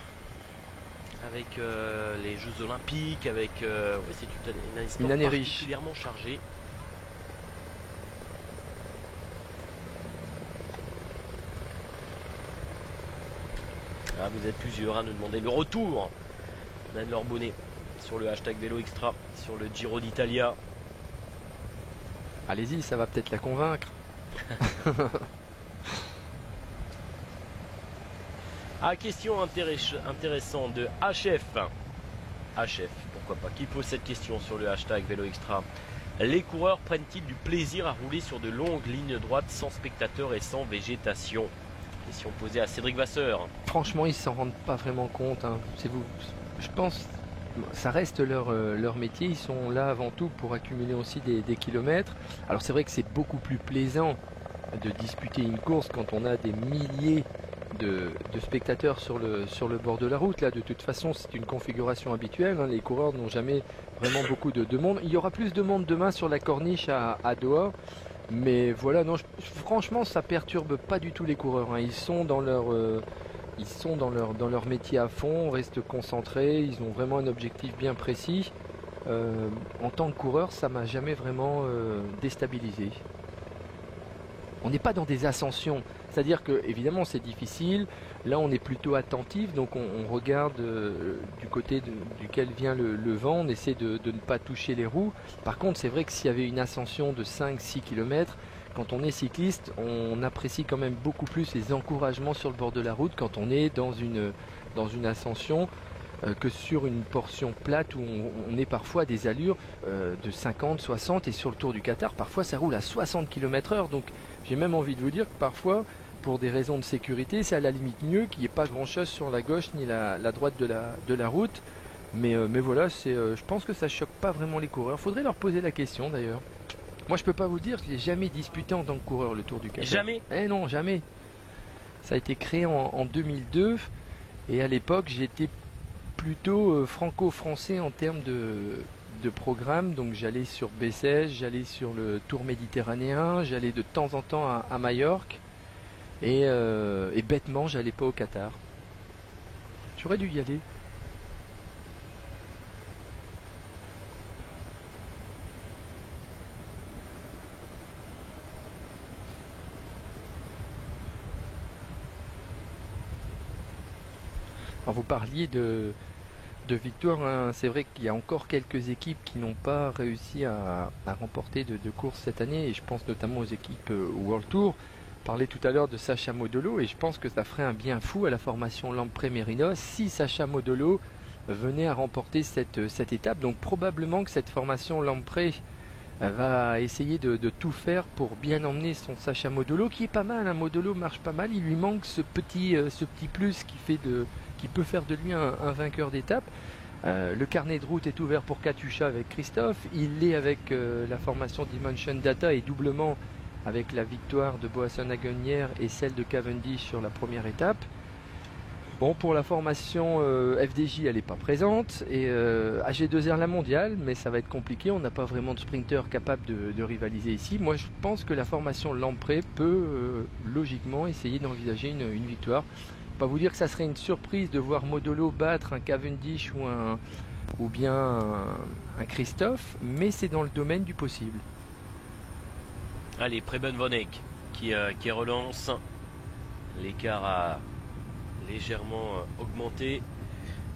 avec les Jeux Olympiques, avec c'est une année riche, particulièrement chargée. Ah, vous êtes plusieurs à nous demander le retour d'Anne-Laure Bonnet sur le hashtag Vélo Extra, sur le Giro d'Italia. Allez-y, ça va peut-être la convaincre. Question intéressante de HF. HF, pourquoi pas, qui pose cette question sur le hashtag Vélo Extra. Les coureurs prennent-ils du plaisir à rouler sur de longues lignes droites sans spectateurs et sans végétation? Question posée à Cédric Vasseur. Franchement, ils s'en rendent pas vraiment compte. Je pense, ça reste leur métier. Ils sont là avant tout pour accumuler aussi des kilomètres. Alors c'est vrai que c'est beaucoup plus plaisant de disputer une course quand on a des milliers de spectateurs sur le bord de la route. Là, de toute façon, c'est une configuration habituelle. Les coureurs n'ont jamais vraiment beaucoup de monde. Il y aura plus de monde demain sur la corniche à Doha. Mais voilà, non, franchement, ça perturbe pas du tout les coureurs. Ils sont dans leur métier à fond, restent concentrés. Ils ont vraiment un objectif bien précis. En tant que coureur, ça m'a jamais vraiment déstabilisé. On n'est pas dans des ascensions, c'est-à-dire que évidemment c'est difficile. Là on est plutôt attentif, donc on regarde du côté duquel vient le vent, on essaie de ne pas toucher les roues. Par contre c'est vrai que s'il y avait une ascension de 5-6 km, quand on est cycliste, on apprécie quand même beaucoup plus les encouragements sur le bord de la route quand on est dans une ascension que sur une portion plate où on est parfois à des allures de 50, 60, et sur le Tour du Qatar parfois ça roule à 60 km/h. Donc j'ai même envie de vous dire que parfois, pour des raisons de sécurité, c'est à la limite mieux qu'il n'y ait pas grand chose sur la gauche ni la droite de la route. Mais voilà, je pense que ça choque pas vraiment les coureurs. Faudrait leur poser la question d'ailleurs. Moi je peux pas vous dire que je n'ai jamais disputé en tant que coureur le Tour du Qatar. Jamais? Non, jamais. Ça a été créé en 2002 et à l'époque j'étais plutôt franco-français en termes de programme, donc j'allais sur Bessèges, j'allais sur le Tour méditerranéen, j'allais de temps en temps à Majorque et bêtement j'allais pas au Qatar. J'aurais dû y aller. Alors vous parliez de victoire, hein. C'est vrai qu'il y a encore quelques équipes qui n'ont pas réussi à remporter de courses cette année, et je pense notamment aux équipes World Tour. On parlait tout à l'heure de Sacha Modolo, et je pense que ça ferait un bien fou à la formation Lampre-Mérinos si Sacha Modolo venait à remporter cette étape. Donc probablement que cette formation Lampre va essayer de tout faire pour bien emmener son Sacha Modolo, qui est pas mal, hein. Modolo marche pas mal, il lui manque ce petit plus qui peut faire de lui un vainqueur d'étape. Le carnet de route est ouvert pour Katusha avec Christophe. Il l'est avec la formation Dimension Data, et doublement avec la victoire de Boasson-Haguenière et celle de Cavendish sur la première étape. Bon, pour la formation FDJ, elle n'est pas présente. Et AG2R la mondiale, mais ça va être compliqué. On n'a pas vraiment de sprinter capable de rivaliser ici. Moi, je pense que la formation Lamprey peut logiquement essayer d'envisager une victoire. Pas vous dire que ça serait une surprise de voir Modolo battre un Cavendish ou bien un Christophe, mais c'est dans le domaine du possible. Allez, Preben Van Eyck qui relance. L'écart a légèrement augmenté.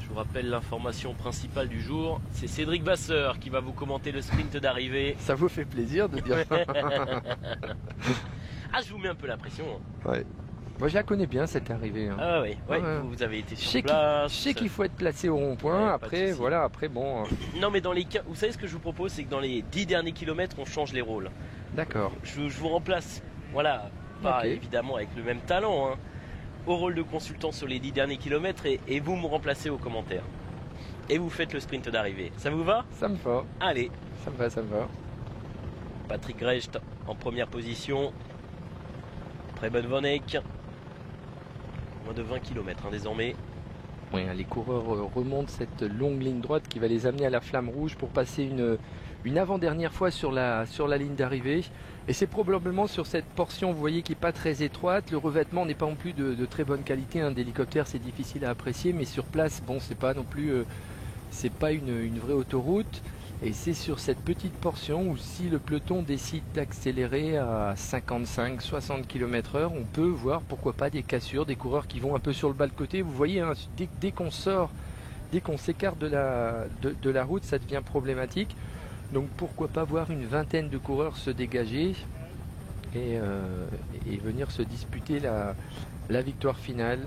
Je vous rappelle l'information principale du jour. C'est Cédric Vasseur qui va vous commenter le sprint d'arrivée. Ça vous fait plaisir de dire ça. Ah, je vous mets un peu la pression. Ouais. Moi, je la connais bien cette arrivée. Hein. Ah oui, ouais, vous avez été sur place. Je sais qu'il faut être placé au rond-point. Après, voilà, après bon. Non, mais dans les cas, vous savez ce que je vous propose, c'est que dans les 10 derniers kilomètres, on change les rôles. D'accord. Je vous remplace. Voilà, pas évidemment avec le même talent. Hein, au rôle de consultant sur les 10 derniers kilomètres et vous me remplacez aux commentaires. Et vous faites le sprint d'arrivée. Ça vous va? Ça me va. Allez. Ça me va, ça me va. Patrick Recht en première position. Preben Van Eyck. Moins de 20 km désormais. Oui, les coureurs remontent cette longue ligne droite qui va les amener à la flamme rouge pour passer une avant-dernière fois sur la ligne d'arrivée. Et c'est probablement sur cette portion, vous voyez, qui n'est pas très étroite. Le revêtement n'est pas non plus de très bonne qualité. Un d'hélicoptère, c'est difficile à apprécier, mais sur place, bon, c'est pas non plus, c'est pas une vraie autoroute. Et c'est sur cette petite portion où si le peloton décide d'accélérer à 55-60 km/h, on peut voir pourquoi pas des cassures, des coureurs qui vont un peu sur le bas de côté. Vous voyez, hein, dès qu'on sort, dès qu'on s'écarte de la route, ça devient problématique. Donc pourquoi pas voir une vingtaine de coureurs se dégager et venir se disputer la victoire finale.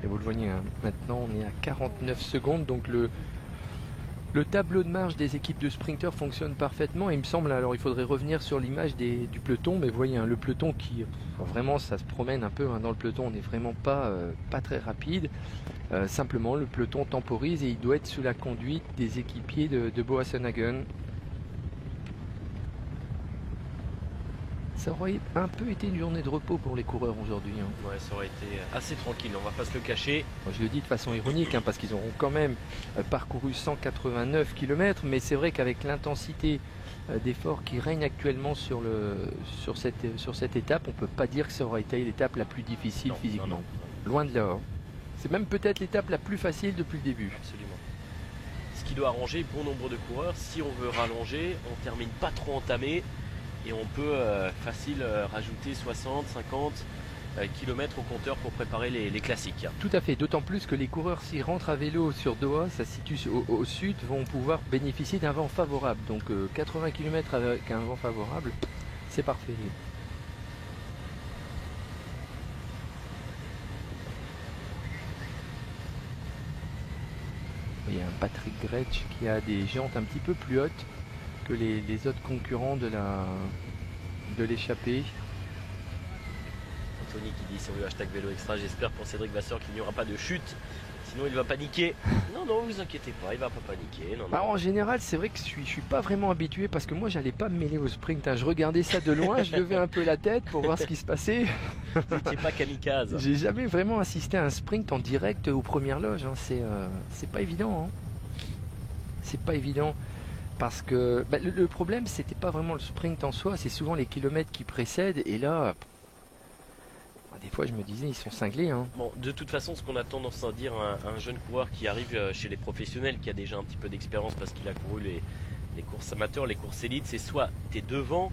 Et vous le voyez, hein, maintenant on est à 49 secondes, donc le tableau de marge des équipes de sprinteurs fonctionne parfaitement. Et il me semble, alors il faudrait revenir sur l'image du peloton, mais vous voyez, hein, le peloton qui, vraiment ça se promène un peu, hein, dans le peloton, on n'est vraiment pas très rapide. Simplement le peloton temporise et il doit être sous la conduite des équipiers de Boasson-Hagen. Ça aurait un peu été une journée de repos pour les coureurs aujourd'hui. Hein. Ouais, ça aurait été assez tranquille, on va pas se le cacher. Moi, je le dis de façon ironique, hein, parce qu'ils auront quand même parcouru 189 km, mais c'est vrai qu'avec l'intensité d'effort qui règne actuellement sur cette étape, on ne peut pas dire que ça aurait été l'étape la plus difficile physiquement. Non. Loin de là. Hein. C'est même peut-être l'étape la plus facile depuis le début. Absolument. Ce qui doit arranger bon nombre de coureurs, si on veut rallonger, on termine pas trop entamé. Et on peut facile rajouter 60, 50 km au compteur pour préparer les classiques. Tout à fait, d'autant plus que les coureurs, s'ils rentrent à vélo sur Doha, ça se situe au sud, vont pouvoir bénéficier d'un vent favorable. Donc 80 km avec un vent favorable, c'est parfait. Il y a un Patrick Gretsch qui a des jantes un petit peu plus hautes que les autres concurrents de l'échappée. Anthony qui dit sur le hashtag vélo extra, j'espère pour Cédric Vasseur qu'il n'y aura pas de chute, sinon il va paniquer. Non, vous inquiétez pas, il va pas paniquer. Non. En général, c'est vrai que je suis pas vraiment habitué parce que moi j'allais pas me mêler au sprint. Hein. Je regardais ça de loin, je levais un peu la tête pour voir ce qui se passait. Vous n'étiez pas kamikaze. J'ai jamais vraiment assisté à un sprint en direct aux premières loges. Hein. C'est pas évident. Hein. C'est pas évident. Parce que le problème, c'était pas vraiment le sprint en soi, c'est souvent les kilomètres qui précèdent. Et là, des fois, je me disais, ils sont cinglés. Hein. Bon, de toute façon, ce qu'on a tendance à dire à un jeune coureur qui arrive chez les professionnels, qui a déjà un petit peu d'expérience parce qu'il a couru les courses amateurs, les courses élites, c'est soit tu es devant,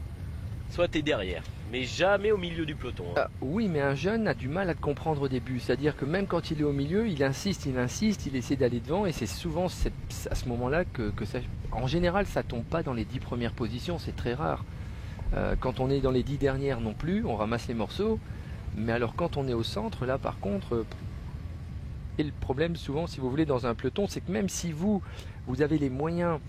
soit tu es derrière. Mais jamais au milieu du peloton. Hein. Oui, mais un jeune a du mal à comprendre au début. C'est-à-dire que même quand il est au milieu, il insiste, il essaie d'aller devant. Et c'est souvent à ce moment-là que ça... En général, ça tombe pas dans les 10 premières positions, c'est très rare. Quand on est dans les 10 dernières non plus, on ramasse les morceaux. Mais alors quand on est au centre, là par contre... Et le problème souvent, si vous voulez, dans un peloton, c'est que même si vous avez les moyens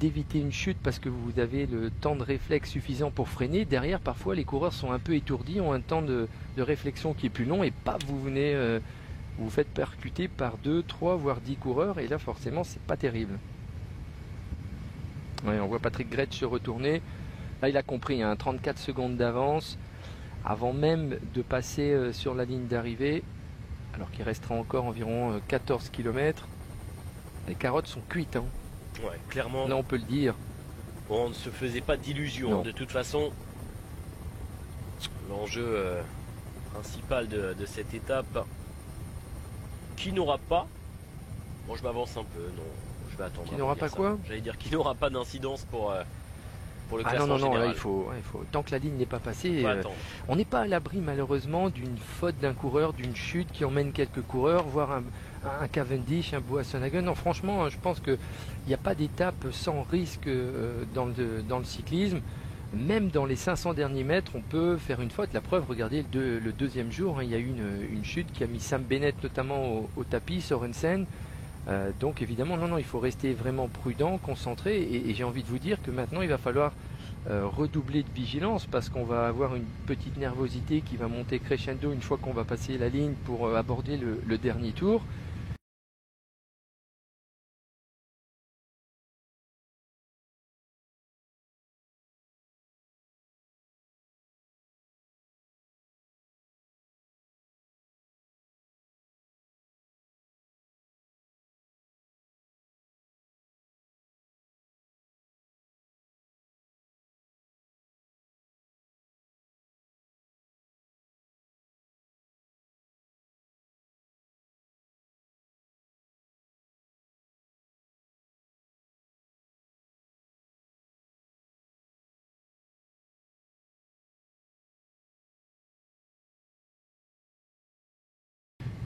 d'éviter une chute parce que vous avez le temps de réflexe suffisant pour freiner. Derrière, parfois, les coureurs sont un peu étourdis, ont un temps de réflexion qui est plus long et paf, vous venez, vous faites percuter par 2, 3, voire 10 coureurs et là, forcément, c'est pas terrible. Ouais, on voit Patrick Gretsch se retourner. Là, il a compris, hein, 34 secondes d'avance avant même de passer sur la ligne d'arrivée, alors qu'il restera encore environ 14 km. Les carottes sont cuites, hein. Ouais, clairement. Là, on peut le dire. Bon, on ne se faisait pas d'illusions. De toute façon, l'enjeu principal de cette étape, qui n'aura pas... Bon, je m'avance un peu, non, je vais attendre. Qui n'aura pas quoi? J'allais dire qu'il n'aura pas d'incidence pour le classement non, général. Là, il faut, tant que la ligne n'est pas passée, on n'est pas à l'abri malheureusement d'une faute d'un coureur, d'une chute qui emmène quelques coureurs, voire un Cavendish, un Boasson-Hagen. Non, franchement, je pense qu'il n'y a pas d'étape sans risque dans le cyclisme. Même dans les 500 derniers mètres, on peut faire une faute. La preuve, regardez le deuxième jour, hein, il y a eu une chute qui a mis Sam Bennett notamment au tapis, Sorensen. Donc évidemment, non, il faut rester vraiment prudent, concentré, et j'ai envie de vous dire que maintenant il va falloir redoubler de vigilance parce qu'on va avoir une petite nervosité qui va monter crescendo une fois qu'on va passer la ligne pour aborder le dernier tour.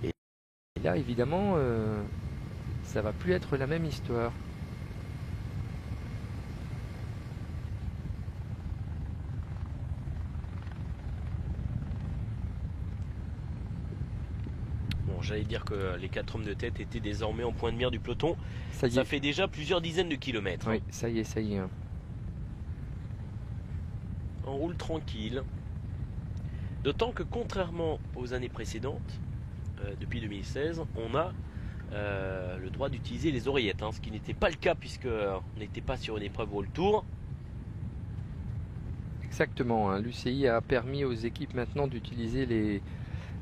Et là, évidemment, ça va plus être la même histoire. Bon, j'allais dire que les 4 hommes de tête étaient désormais en point de mire du peloton. Ça fait déjà plusieurs dizaines de kilomètres. Oui, ça y est. On roule tranquille. D'autant que contrairement aux années précédentes, depuis 2016, on a le droit d'utiliser les oreillettes, hein, ce qui n'était pas le cas puisque on n'était pas sur une épreuve World Tour. Exactement, hein, l'UCI a permis aux équipes maintenant d'utiliser les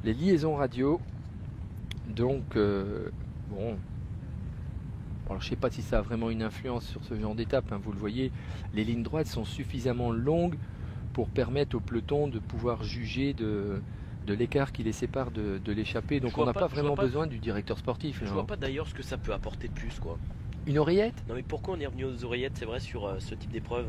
liaisons radio. Donc, bon, alors, je ne sais pas si ça a vraiment une influence sur ce genre d'étape, hein, vous le voyez, les lignes droites sont suffisamment longues pour permettre au peloton de pouvoir juger de l'écart qui les sépare de l'échappée. Donc on n'a pas vraiment besoin du directeur sportif. Je vois pas d'ailleurs ce que ça peut apporter de plus, quoi. Une oreillette? Non mais pourquoi on est revenu aux oreillettes, c'est vrai, sur ce type d'épreuve?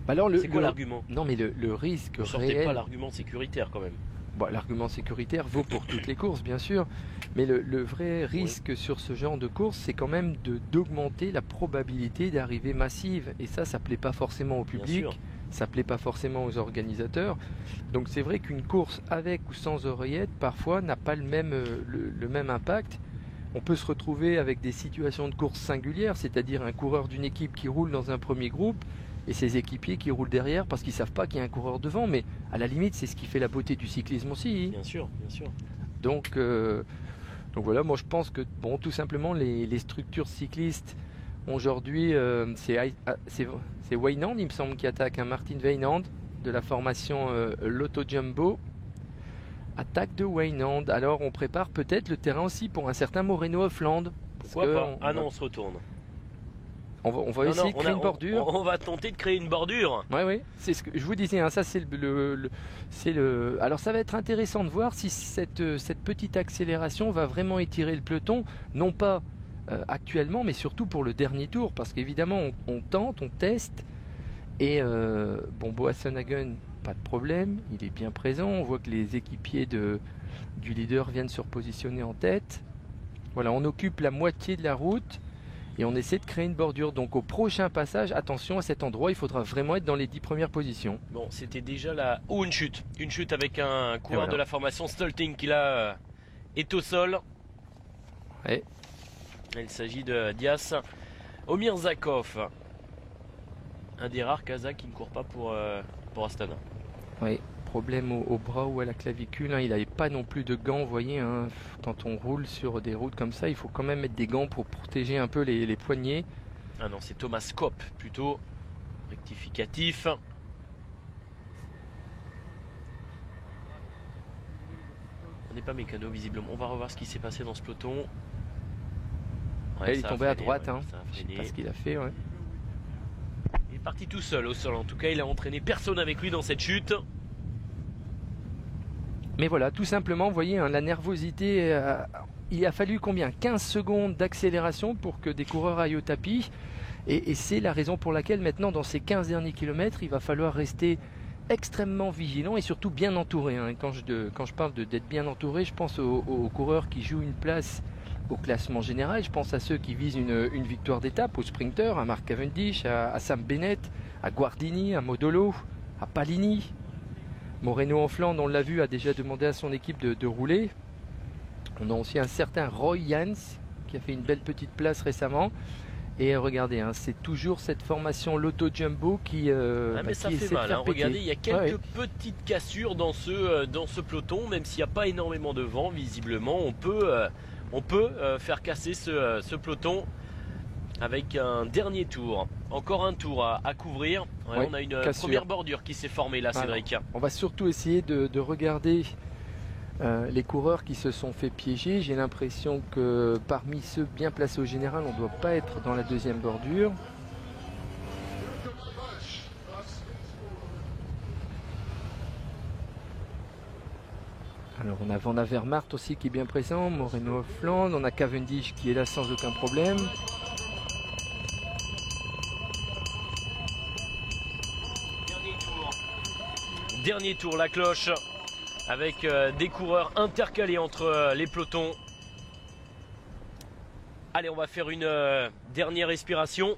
Alors c'est quoi l'argument? Non mais le risque réel... sortez pas l'argument sécuritaire quand même. Bon, l'argument sécuritaire vaut pour toutes les courses bien sûr, mais le vrai risque sur ce genre de course, c'est quand même d'augmenter la probabilité d'arrivée massive, et ça plaît pas forcément au public, ça plaît pas forcément aux organisateurs. Donc c'est vrai qu'une course avec ou sans oreillette parfois n'a pas le même impact. On peut se retrouver avec des situations de course singulières, c'est-à-dire un coureur d'une équipe qui roule dans un premier groupe et ses équipiers qui roulent derrière parce qu'ils ne savent pas qu'il y a un coureur devant, mais à la limite c'est ce qui fait la beauté du cyclisme aussi. Bien sûr. Donc voilà, moi je pense que bon, tout simplement les structures cyclistes aujourd'hui, c'est Weinand, il me semble, qui attaque, un Martin Weinand de la formation Lotto Jumbo. Attaque de Weinand. Alors on prépare peut-être le terrain aussi pour un certain Moreno Offland. Pourquoi pas? Non, on se retourne. On va essayer de créer une bordure. On va tenter de créer une bordure. Oui, c'est ce que je vous disais, hein, ça c'est Alors ça va être intéressant de voir si cette petite accélération va vraiment étirer le peloton, non pas actuellement, mais surtout pour le dernier tour, parce qu'évidemment on tente, on teste, et Boasson-Hagen, pas de problème, il est bien présent, on voit que les équipiers du leader viennent se repositionner en tête. Voilà, on occupe la moitié de la route, et on essaie de créer une bordure. Donc au prochain passage, attention à cet endroit, il faudra vraiment être dans les 10 premières positions. Bon, c'était déjà là. Oh, une chute avec un coureur de la formation Stolting qui là est au sol. Ouais. Il s'agit de Dias. Omirzakov, un des rares Kazakhs qui ne court pas pour Astana. Oui, problème au bras ou à la clavicule, hein. Il n'avait pas non plus de gants, vous voyez, hein. Quand on roule sur des routes comme ça, il faut quand même mettre des gants pour protéger un peu les poignets. Ah non, c'est Thomas Kopp plutôt, rectificatif. On n'est pas mécano visiblement. On va revoir ce qui s'est passé dans ce peloton. Ouais, il est tombé à droite, ouais, hein. Je sais pas ce qu'il a fait. Ouais. Il est parti tout seul au sol. En tout cas, il a entraîné personne avec lui dans cette chute. Mais voilà, tout simplement, vous voyez, hein, la nervosité, il a fallu combien? 15 secondes d'accélération pour que des coureurs aillent au tapis. Et c'est la raison pour laquelle maintenant, dans ces 15 derniers kilomètres, il va falloir rester extrêmement vigilant et surtout bien entouré, hein. Quand je parle d'être bien entouré, je pense aux coureurs qui jouent une place au classement général. Je pense à ceux qui visent une victoire d'étape, aux sprinteurs, à Mark Cavendish, à Sam Bennett, à Guardini, à Modolo, à Palini. Moreno en Flandre, on l'a vu, a déjà demandé à son équipe de rouler. On a aussi un certain Roy Jans qui a fait une belle petite place récemment. Et regardez, hein, c'est toujours cette formation Lotto Jumbo qui mais ça fait mal, hein. Regardez, il y a quelques petites cassures dans ce peloton, même s'il n'y a pas énormément de vent, visiblement on peut faire casser ce peloton avec un dernier tour. Encore un tour à couvrir. Ouais, on a une première bordure qui s'est formée là, Cédric. On va surtout essayer de regarder les coureurs qui se sont fait piéger. J'ai l'impression que parmi ceux bien placés au général, on ne doit pas être dans la deuxième bordure. Alors on a Van Avermaet aussi qui est bien présent, Moreno Flandre, on a Cavendish qui est là sans aucun problème. Dernier tour, la cloche, avec des coureurs intercalés entre les pelotons. Allez, on va faire une dernière respiration.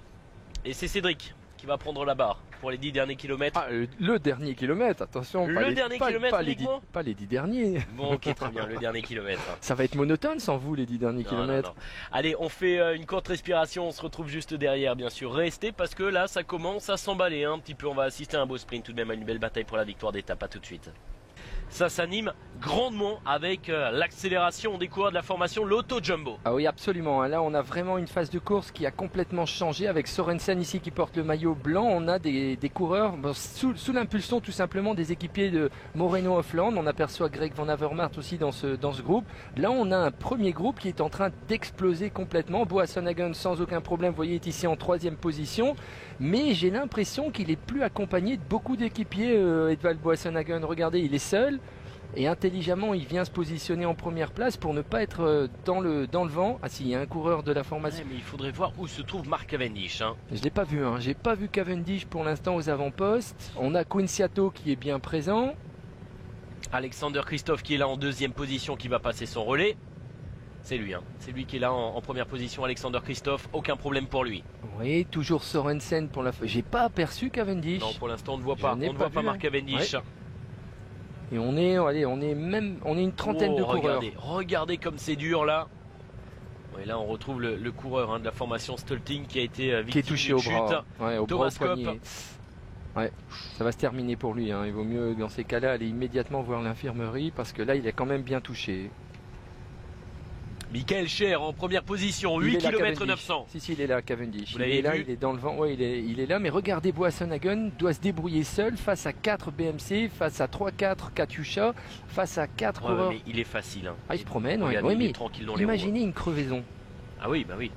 Et c'est Cédric qui va prendre la barre pour les 10 derniers kilomètres. Ah, le dernier kilomètre, attention. Pas les 10 derniers. Bon, ok, très bien, le dernier kilomètre. Ça va être monotone sans vous, les 10 derniers kilomètres. Non. Allez, on fait une courte respiration, on se retrouve juste derrière, bien sûr. Restez parce que là, ça commence à s'emballer un petit peu. On va assister à un beau sprint, tout de même à une belle bataille pour la victoire d'étape. À tout de suite. Ça s'anime grandement avec l'accélération des coureurs de la formation Lotto Jumbo. Ah oui, absolument. Là, on a vraiment une phase de course qui a complètement changé avec Sorensen ici qui porte le maillot blanc. On a des coureurs sous l'impulsion tout simplement des équipiers de Moreno Flandre. On aperçoit Greg Van Avermaet aussi dans ce groupe. Là, on a un premier groupe qui est en train d'exploser complètement. Boasson-Hagen sans aucun problème, vous voyez, est ici en 3e position. Mais j'ai l'impression qu'il est plus accompagné de beaucoup d'équipiers, Edvald Boasson-Hagen. Regardez, il est seul. Et intelligemment, il vient se positionner en première place pour ne pas être dans le vent. Ah si, il y a un coureur de la formation. Ouais, mais il faudrait voir où se trouve Mark Cavendish. Hein. Je ne l'ai pas vu. Hein. J'ai pas vu Cavendish pour l'instant aux avant-postes. On a Quinciato qui est bien présent. Alexander Kristoff qui est là en 2e position, qui va passer son relais. C'est lui, hein. C'est lui qui est là en première position, Alexander Kristoff. Aucun problème pour lui. Oui, toujours Sorensen pour la... J'ai pas aperçu Cavendish. Non, pour l'instant, on ne voit pas. On ne voit pas Mark Cavendish. Ouais. Et on est une trentaine de coureurs. Regardez comme c'est dur là. Et là on retrouve le coureur de la formation Stolting qui a été victime qui est touché au bras. Ouais, au Thomas bras, au poignet. Ouais, ça va se terminer pour lui. Hein. Il vaut mieux dans ces cas-là aller immédiatement voir l'infirmerie parce que là il est quand même bien touché. Michael Scher en première position, 8 km 900. Si, il est là, Cavendish. Vous l'avez vu ? Il est dans le vent. Ouais, il est là. Mais regardez, Boasson-Hagen doit se débrouiller seul face à 4 BMC, face à 3-4 Katusha, face à 4 coureurs. Mais il est facile. Hein. Ah, il se promène. Regardez, ouais, il mais est tranquille dans imaginez les roues. Une crevaison. Ah oui, bah oui.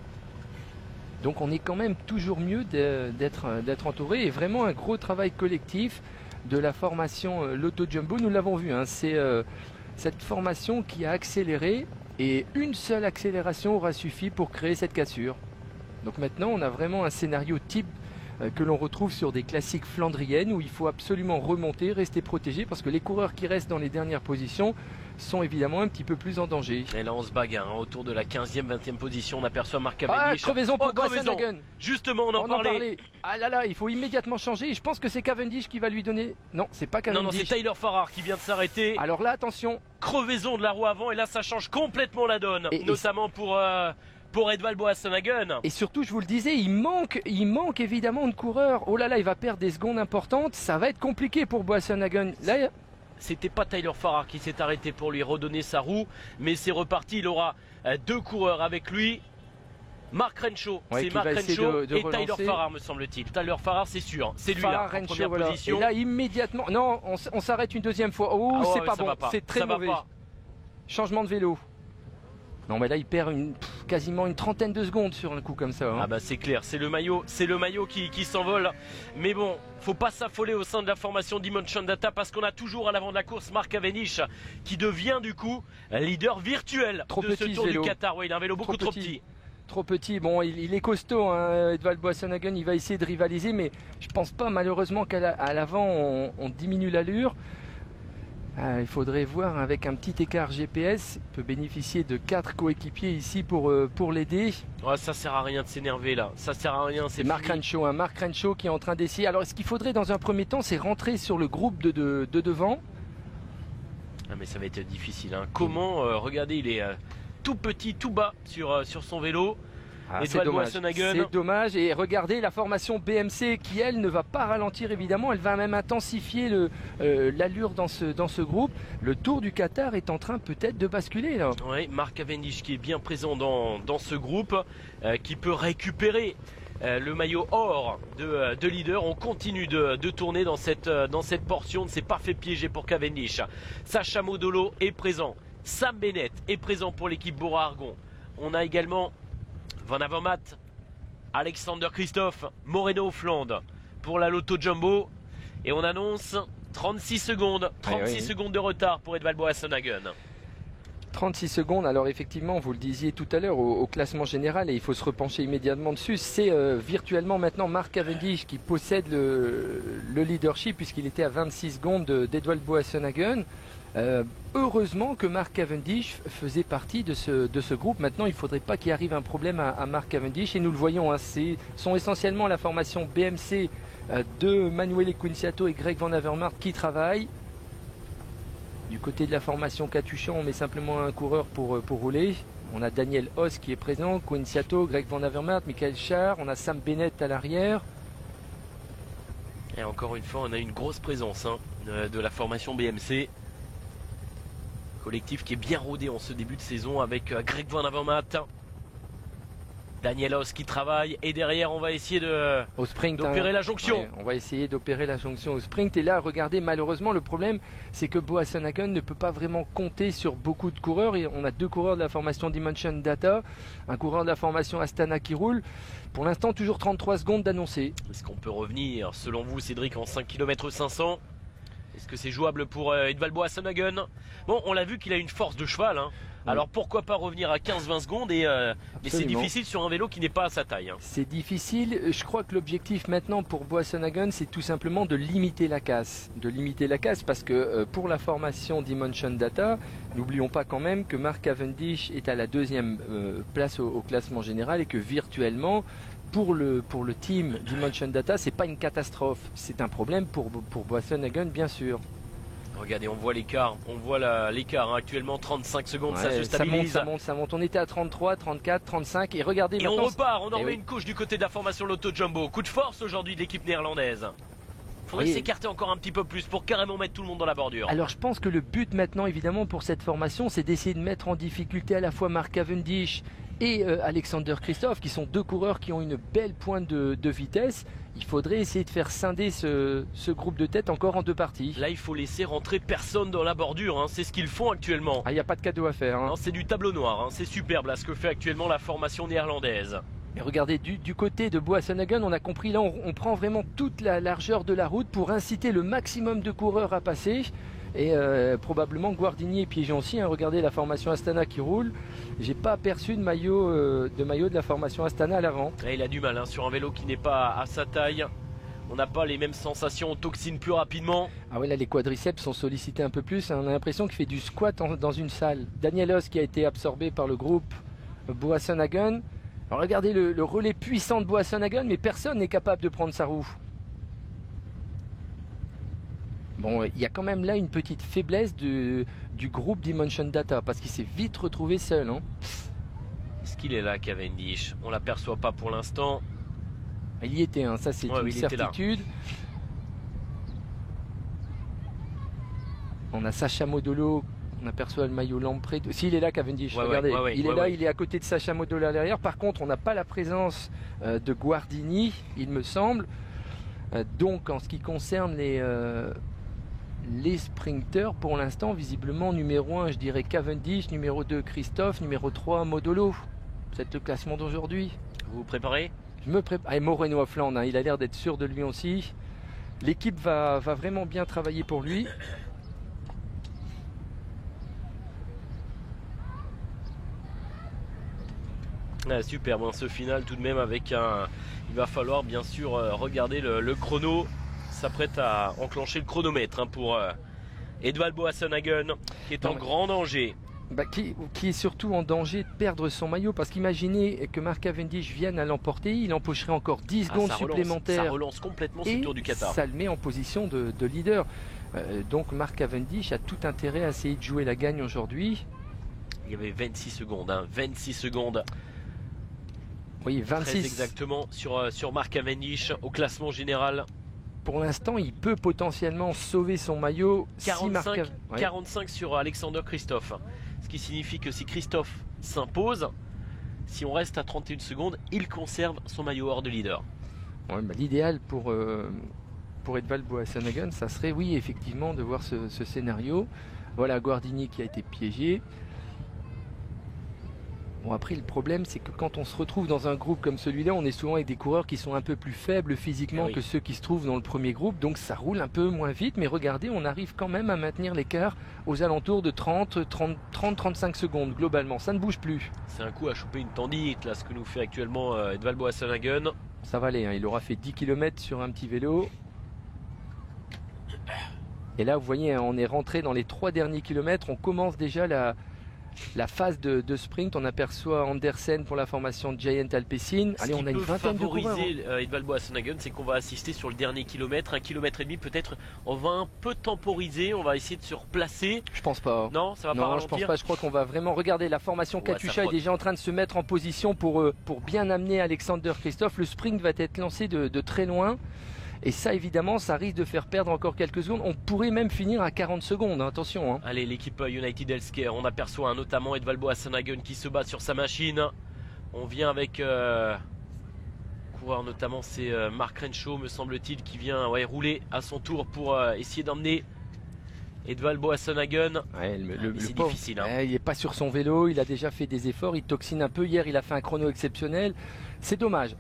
Donc on est quand même toujours mieux d'être entouré. Et vraiment un gros travail collectif de la formation Lotto Jumbo. Nous l'avons vu. Hein, c'est cette formation qui a accéléré. Et une seule accélération aura suffi pour créer cette cassure. Donc maintenant, on a vraiment un scénario type que l'on retrouve sur des classiques flandriennes où il faut absolument remonter, rester protégé parce que les coureurs qui restent dans les dernières positions sont évidemment un petit peu plus en danger. Et là, on se bagarre autour de la 15e, 20e position. On aperçoit Mark Cavendish. Ah, crevaison pour Boasson-Hagen. Justement, on en parlait. Ah là là, il faut immédiatement changer. Et je pense que c'est Cavendish qui va lui donner... Non, c'est pas Cavendish. Non, c'est Tyler Farrar qui vient de s'arrêter. Alors là, attention. Crevaison de la roue avant et là, ça change complètement la donne. Notamment pour pour Edvald Boasson Hagen. Et surtout, je vous le disais, il manque évidemment de coureurs. Oh là là, il va perdre des secondes importantes. Ça va être compliqué pour Boasson Hagen. Là, c'était pas Tyler Farrar qui s'est arrêté pour lui redonner sa roue, mais c'est reparti. Il aura 2 coureurs avec lui. Mark Renshaw, c'est Mark Renshaw et Tyler Farrar, me semble-t-il. Tyler Farrar, c'est sûr, c'est lui là, en première position. Et là, immédiatement, non, on s'arrête une deuxième fois. Oh, c'est pas bon, c'est très mauvais. Changement de vélo. Non, mais là, il perd quasiment une trentaine de secondes sur un coup comme ça. Hein. Ah bah c'est clair, c'est le maillot qui s'envole. Mais bon, faut pas s'affoler au sein de la formation Dimension Data parce qu'on a toujours à l'avant de la course Mark Cavendish qui devient du coup leader virtuel de ce Tour du Qatar. Ouais, il a un vélo beaucoup trop petit. Trop petit, bon il est costaud, hein, Edvald Boasson Hagen, il va essayer de rivaliser, mais je pense pas malheureusement qu'à l'avant on diminue l'allure. Il faudrait voir avec un petit écart GPS, il peut bénéficier de 4 coéquipiers ici pour l'aider. Ouais, ça sert à rien de s'énerver là, ça sert à rien. C'est Mark Renshaw, hein, Mark Renshaw qui est en train d'essayer. Alors ce qu'il faudrait dans un premier temps, c'est rentrer sur le groupe de devant. Ah mais ça va être difficile, hein. Comment, regardez, il est tout petit, tout bas sur son vélo. C'est dommage. Et regardez la formation BMC qui, elle, ne va pas ralentir évidemment. Elle va même intensifier l'allure dans ce groupe. Le Tour du Qatar est en train peut-être de basculer là. Oui, Mark Cavendish qui est bien présent dans ce groupe, qui peut récupérer le maillot or de leader. On continue de tourner dans cette portion. On ne s'est pas fait piéger pour Cavendish. Sacha Modolo est présent. Sam Bennett est présent pour l'équipe Bora-Argon. On a également Van Avermaet, Alexander Kristoff, Moreno Flandre pour la Lotto Jumbo. Et on annonce 36 secondes. 36 secondes de retard pour Edvald Boasson Hagen. 36 secondes, alors effectivement, vous le disiez tout à l'heure au classement général, et il faut se repencher immédiatement dessus, c'est virtuellement maintenant Mark Cavendish qui possède le leadership puisqu'il était à 26 secondes d'Edvald Boasson Hagen. Heureusement que Mark Cavendish faisait partie de ce groupe. Maintenant, il ne faudrait pas qu'il arrive un problème à Mark Cavendish, et nous le voyons, hein, sont essentiellement la formation BMC de Manuel Quiniciato et Greg Van Avermaet qui travaillent. Du côté de la formation Katusha, on met simplement un coureur pour rouler. On a Daniel Hoss qui est présent, Quiniciato, Greg Van Avermaet, Michael Schär, on a Sam Bennett à l'arrière. Et encore une fois, on a une grosse présence de la formation BMC. Collectif qui est bien rodé en ce début de saison avec Greg Van Avermaet, Daniel Hoss qui travaille, et derrière on va essayer d'opérer la jonction. Ouais, on va essayer d'opérer la jonction au sprint, et là regardez, malheureusement le problème c'est que Boasson Hagen ne peut pas vraiment compter sur beaucoup de coureurs, et on a 2 coureurs de la formation Dimension Data, un coureur de la formation Astana qui roule. Pour l'instant toujours 33 secondes d'annoncer. Est-ce qu'on peut revenir selon vous, Cédric, en 5 km 500? Est-ce que c'est jouable pour Edvald Boasson Hagen? Bon, on l'a vu qu'il a une force de cheval, hein. Oui. Alors pourquoi pas revenir à 15-20 secondes, mais c'est difficile sur un vélo qui n'est pas à sa taille, hein. C'est difficile. Je crois que l'objectif maintenant pour Boasson Hagen, c'est tout simplement de limiter la casse. Parce que pour la formation Dimension Data, n'oublions pas quand même que Mark Cavendish est à la 2e place au classement général, et que virtuellement, pour le team Dimension Data, c'est pas une catastrophe, c'est un problème pour Boasson Hagen, bien sûr. Regardez, on voit l'écart, l'écart, hein, actuellement 35 secondes, ça se stabilise. Ça monte, on était à 33, 34, 35, et regardez maintenant. Et on repart, on en remet une couche du côté de la formation Lotto Jumbo. Coup de force aujourd'hui de l'équipe néerlandaise. Faudrait s'écarter encore un petit peu plus pour carrément mettre tout le monde dans la bordure. Alors je pense que le but maintenant, évidemment, pour cette formation, c'est d'essayer de mettre en difficulté à la fois Mark Cavendish et Alexander Kristoff, qui sont 2 coureurs qui ont une belle pointe de vitesse. Il faudrait essayer de faire scinder ce groupe de tête encore en 2 parties. Là, il faut laisser rentrer personne dans la bordure, hein. C'est ce qu'ils font actuellement. Ah, il n'y a pas de cadeau à faire, hein. Non, c'est du tableau noir, hein. C'est superbe là ce que fait actuellement la formation néerlandaise. Et regardez, du côté de Boasson Hagen, on a compris, là on prend vraiment toute la largeur de la route pour inciter le maximum de coureurs à passer. Et probablement Guardini et Piégeon aussi, hein. Regardez la formation Astana qui roule. J'ai pas aperçu de maillot de la formation Astana à l'avant. Il a du mal, hein, sur un vélo qui n'est pas à sa taille. On n'a pas les mêmes sensations, on toxine plus rapidement. Ah ouais, là les quadriceps sont sollicités un peu plus, hein. On a l'impression qu'il fait du squat dans une salle. Daniel Hoss qui a été absorbé par le groupe Boasson Hagen. Alors regardez le relais puissant de Boasson Hagen, mais personne n'est capable de prendre sa roue. Bon, il y a quand même là une petite faiblesse du groupe Dimension Data, parce qu'il s'est vite retrouvé seul, hein. Est-ce qu'il est là, Cavendish? On l'aperçoit pas pour l'instant. Il y était, ça c'est une certitude. On a Sacha Modolo, on aperçoit le maillot Lamprey. S'il est là, Cavendish, regardez, il est là, il est à côté de Sacha Modolo à l'arrière. Par contre, on n'a pas la présence de Guardini, il me semble. Donc, en ce qui concerne les sprinteurs, pour l'instant, visiblement, numéro 1, je dirais Cavendish, numéro 2, Christophe, numéro 3, Modolo. C'est le classement d'aujourd'hui. Vous vous préparez? Je me prépare. Et Moreno à Flandre, il a l'air d'être sûr de lui aussi. L'équipe va vraiment bien travailler pour lui. Ah, super, bon, ce final tout de même avec un... Il va falloir bien sûr regarder le chrono. S'apprête à enclencher le chronomètre pour Edvald Boasson-Hagen qui est en grand danger. Qui est surtout en danger de perdre son maillot, parce qu'imaginez que Mark Cavendish vienne à l'emporter, il empocherait encore 10 secondes supplémentaires. Ça relance complètement ce Tour du Qatar. Ça le met en position de leader. Donc Mark Cavendish a tout intérêt à essayer de jouer la gagne aujourd'hui. Il y avait 26 secondes, 26 secondes. Oui, 26 très exactement sur Mark Cavendish au classement général. Pour l'instant, il peut potentiellement sauver son maillot. 45 sur Alexander Christophe. Ce qui signifie que si Christophe s'impose, si on reste à 31 secondes, il conserve son maillot hors de leader. Ouais, l'idéal pour Edvald Boasson-Hagen, ça serait, oui, effectivement, de voir ce scénario. Voilà, Guardini qui a été piégé. Bon, après, le problème, c'est que quand on se retrouve dans un groupe comme celui-là, on est souvent avec des coureurs qui sont un peu plus faibles physiquement que ceux qui se trouvent dans le premier groupe. Donc ça roule un peu moins vite. Mais regardez, on arrive quand même à maintenir l'écart aux alentours de 30-35 secondes globalement. Ça ne bouge plus. C'est un coup à choper une tendinite, là, ce que nous fait actuellement Edvald Boasson-Hagen. Ça va aller, il aura fait 10 km sur un petit vélo. Et là, vous voyez, on est rentré dans les 3 derniers kilomètres. On commence déjà la phase de sprint. On aperçoit Andersen pour la formation de Giant Alpecin. Allez, on a une vingtaine de coureurs. Edvald Boasson-Hagen, c'est qu'on va assister sur le dernier kilomètre, 1,5 km peut-être. On va un peu temporiser, on va essayer de se replacer. Je pense pas. Non, ça va pas ralentir. Je pense pas. Je crois qu'on va vraiment regarder la formation. Katusha est déjà en train de se mettre en position pour bien amener Alexander Christophe. Le sprint va être lancé de très loin. Et ça, évidemment, ça risque de faire perdre encore quelques secondes. On pourrait même finir à 40 secondes, attention. Allez, l'équipe United Healthcare, on aperçoit notamment Edvald Boasson-Hagen qui se bat sur sa machine. On vient avec coureur, notamment c'est Mark Renshaw, me semble-t-il, qui vient rouler à son tour pour essayer d'emmener Edvald Boasson-Hagen. C'est difficile. Il n'est pas sur son vélo, il a déjà fait des efforts, il toxine un peu. Hier, il a fait un chrono exceptionnel. C'est dommage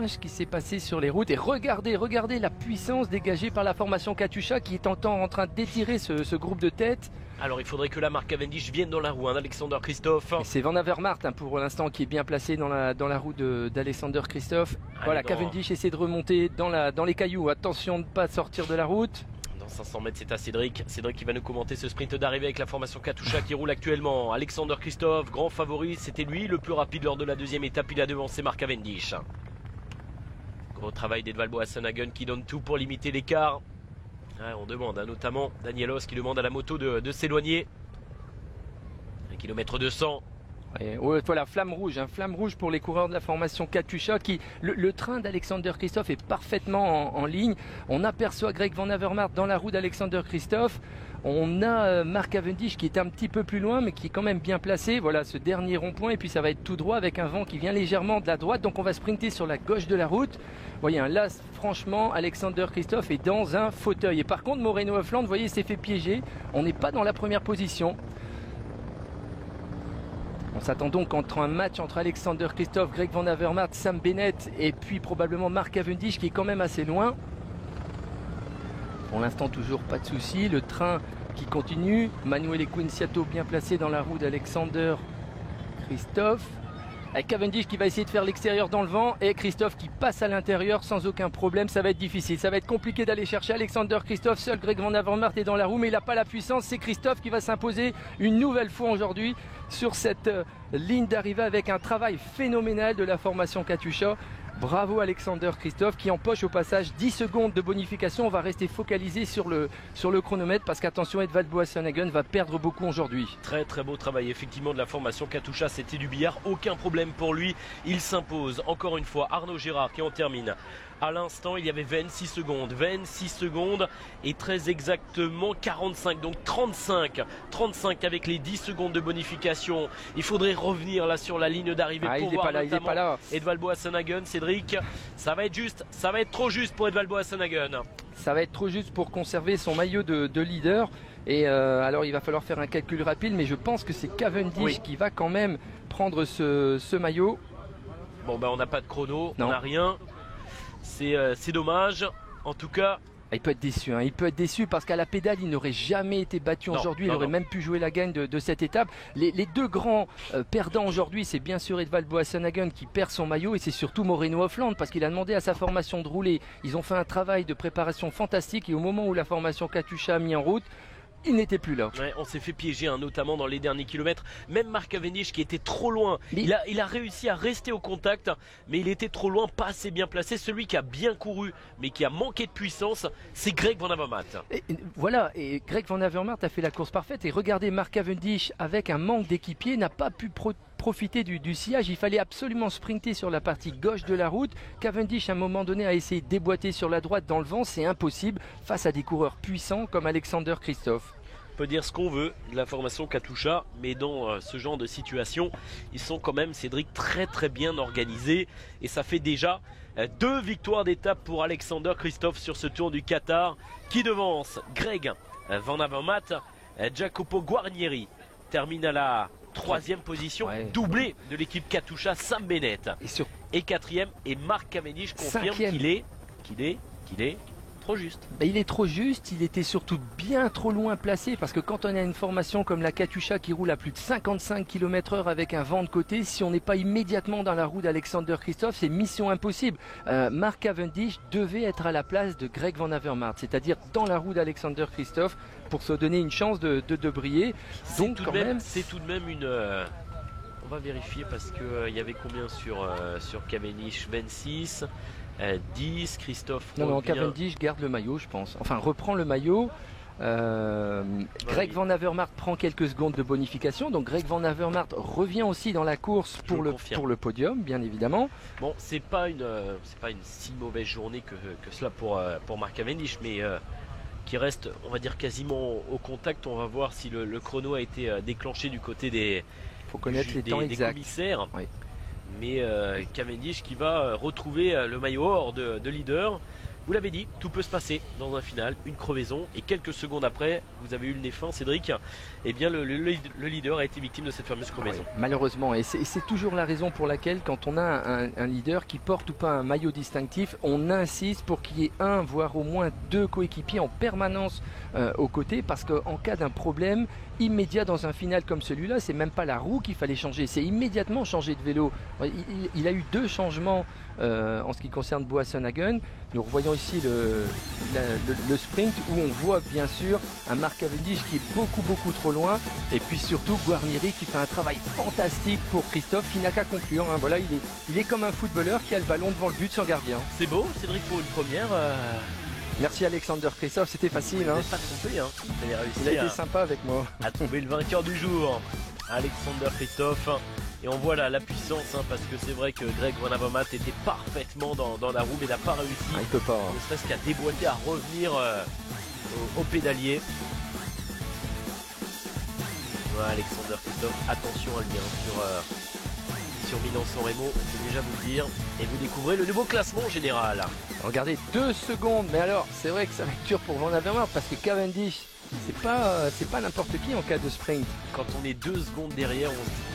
ce qui s'est passé sur les routes. Et regardez la puissance dégagée par la formation Katusha qui est en train d'étirer ce groupe de tête. Alors il faudrait que la Mark Cavendish vienne dans la roue d'Alexander Christophe. C'est Van Avermaet pour l'instant qui est bien placé dans la roue d'Alexander Christophe. Voilà, Cavendish essaie de remonter dans les cailloux. Attention de ne pas sortir de la route. Dans 500 mètres, c'est à Cédric qui va nous commenter ce sprint d'arrivée avec la formation Katusha qui roule actuellement. Alexander Christophe, grand favori, c'était lui le plus rapide lors de la deuxième étape. Il a devancé Mark Cavendish. Gros travail d'Edvald Boasson-Hagen qui donne tout pour limiter l'écart. On demande notamment Danielos qui demande à la moto de s'éloigner. 1 km 200. Voilà, flamme rouge pour les coureurs de la formation Katusha. Le train d'Alexander Christophe est parfaitement en ligne. On aperçoit Greg Van Avermaet dans la roue d'Alexander Christophe. On a Mark Cavendish qui est un petit peu plus loin mais qui est quand même bien placé. Voilà ce dernier rond-point et puis ça va être tout droit avec un vent qui vient légèrement de la droite. Donc on va sprinter sur la gauche de la route. Vous voyez, là franchement Alexander Christophe est dans un fauteuil. Et par contre Moreno à Flandre, vous voyez, s'est fait piéger. On n'est pas dans la première position. On s'attend donc entre un match entre Alexander Christophe, Greg Van Avermaet, Sam Bennett et puis probablement Mark Cavendish qui est quand même assez loin. Pour l'instant toujours pas de souci. Le train qui continue. Manuel Equinciato bien placé dans la roue d'Alexander Christophe. Avec Cavendish qui va essayer de faire l'extérieur dans le vent et Christophe qui passe à l'intérieur sans aucun problème. Ça va être difficile, ça va être compliqué d'aller chercher Alexander Christophe. Seul Greg Van Avermaet est dans la roue mais il n'a pas la puissance. C'est Christophe qui va s'imposer une nouvelle fois aujourd'hui sur cette ligne d'arrivée avec un travail phénoménal de la formation Katusha. Bravo Alexander Kristoff qui empoche au passage 10 secondes de bonification. On va rester focalisé sur le chronomètre parce qu'attention, Edvald Boasson Hagen va perdre beaucoup aujourd'hui. Très très beau travail effectivement de la formation Katusha, c'était du billard, aucun problème pour lui. Il s'impose encore une fois. Arnaud Gérard qui en termine. À l'instant, il y avait 26 secondes et très exactement 45, donc 35 avec les 10 secondes de bonification. Il faudrait revenir là sur la ligne d'arrivée pour voir notamment Edvald Boasson Hagen. Cédric, ça va être juste, ça va être trop juste pour Edvald Boasson Hagen. Ça va être trop juste pour conserver son maillot de leader. Et alors il va falloir faire un calcul rapide, mais je pense que c'est Cavendish qui va quand même prendre ce maillot. Bon ben on n'a pas de chrono, on n'a rien. C'est dommage, en tout cas. Il peut être déçu, hein. Il peut être déçu parce qu'à la pédale il n'aurait jamais été battu aujourd'hui, il aurait même pu jouer la gagne de cette étape. Les deux grands perdants aujourd'hui, c'est bien sûr Edvald Boasson Hagen qui perd son maillot et c'est surtout Moreno Hofland parce qu'il a demandé à sa formation de rouler. Ils ont fait un travail de préparation fantastique et au moment où la formation Katusha a mis en route, il n'était plus là. Ouais, on s'est fait piéger, hein, notamment dans les derniers kilomètres. Même Mark Cavendish qui était trop loin. Il a réussi à rester au contact, mais il était trop loin, pas assez bien placé. Celui qui a bien couru, mais qui a manqué de puissance, c'est Greg Van Avermaet. Voilà, et Greg Van Avermaet a fait la course parfaite. Et regardez, Mark Cavendish, avec un manque d'équipier, n'a pas pu profiter du sillage. Il fallait absolument sprinter sur la partie gauche de la route. Cavendish, à un moment donné, a essayé de déboîter sur la droite dans le vent. C'est impossible face à des coureurs puissants comme Alexander Kristoff. On peut dire ce qu'on veut de la formation Katusha, mais dans ce genre de situation, ils sont quand même, Cédric, très très bien organisés. Et ça fait déjà 2 victoires d'étape pour Alexander Kristoff sur ce Tour du Qatar, qui devance Greg Van Avermaet. Jacopo Guarnieri termine à la 3e position, doublé de l'équipe Katusha, Sam Bennett. Et 4e, et Mark Cavendish confirme qu'il est trop juste. Il est trop juste, il était surtout bien trop loin placé parce que quand on a une formation comme la Katusha qui roule à plus de 55 km/h avec un vent de côté, si on n'est pas immédiatement dans la roue d'Alexander Kristoff, c'est mission impossible. Mark Cavendish devait être à la place de Greg Van Avermaet, c'est-à-dire dans la roue d'Alexander Kristoff pour se donner une chance de briller. Donc c'est tout de même une... On va vérifier parce qu'il y avait combien sur Cavendish, 26 10, Kristoff. Non, Cavendish garde le maillot, je pense. Enfin, reprend le maillot. Greg Van Avermaet prend quelques secondes de bonification. Donc, Greg Van Avermaet revient aussi dans la course pour le podium, bien évidemment. Bon, c'est pas une si mauvaise journée que cela pour Mark Cavendish, mais qui reste, on va dire, quasiment au contact. On va voir si le chrono a été déclenché du côté des commissaires. Oui. Mais Cavendish qui va retrouver le maillot or de leader. Vous l'avez dit, tout peut se passer dans un final, une crevaison, et quelques secondes après, vous avez eu le nez fin, Cédric, et bien le leader a été victime de cette fameuse crevaison. Oui, malheureusement, et c'est toujours la raison pour laquelle quand on a un leader qui porte ou pas un maillot distinctif, on insiste pour qu'il y ait un, voire au moins 2 coéquipiers en permanence aux côtés, parce qu'en cas d'un problème immédiat dans un final comme celui-là, c'est même pas la roue qu'il fallait changer, c'est immédiatement changer de vélo. Il a eu 2 changements en ce qui concerne Boasson Hagen. Nous revoyons ici le sprint où on voit bien sûr un Mark Cavendish qui est beaucoup trop loin, et puis surtout Guarnieri qui fait un travail fantastique pour Kristoff qui n'a qu'à conclure. Hein. Voilà, il est comme un footballeur qui a le ballon devant le but sans gardien. C'est beau, Cédric, pour une première. Merci Alexander Kristoff, c'était facile. Hein. Pas trompé, hein. Il a été sympa avec moi. À trouver le vainqueur du jour, Alexander Kristoff. Et on voit là la puissance, hein, parce que c'est vrai que Greg Van Avermaet était parfaitement dans la roue mais n'a pas réussi. Il peut pas. Ne serait-ce qu'à déboîter, à revenir au pédalier. Voilà, Alexander Kristoff, attention à lui sur Milan-San Remo, je vais déjà vous le dire. Et vous découvrez le nouveau classement général. Regardez, 2 secondes. Mais alors, c'est vrai que ça va être dur pour Van Avermaet parce que Cavendish, c'est pas n'importe qui en cas de sprint. Quand on est 2 secondes derrière, on se dit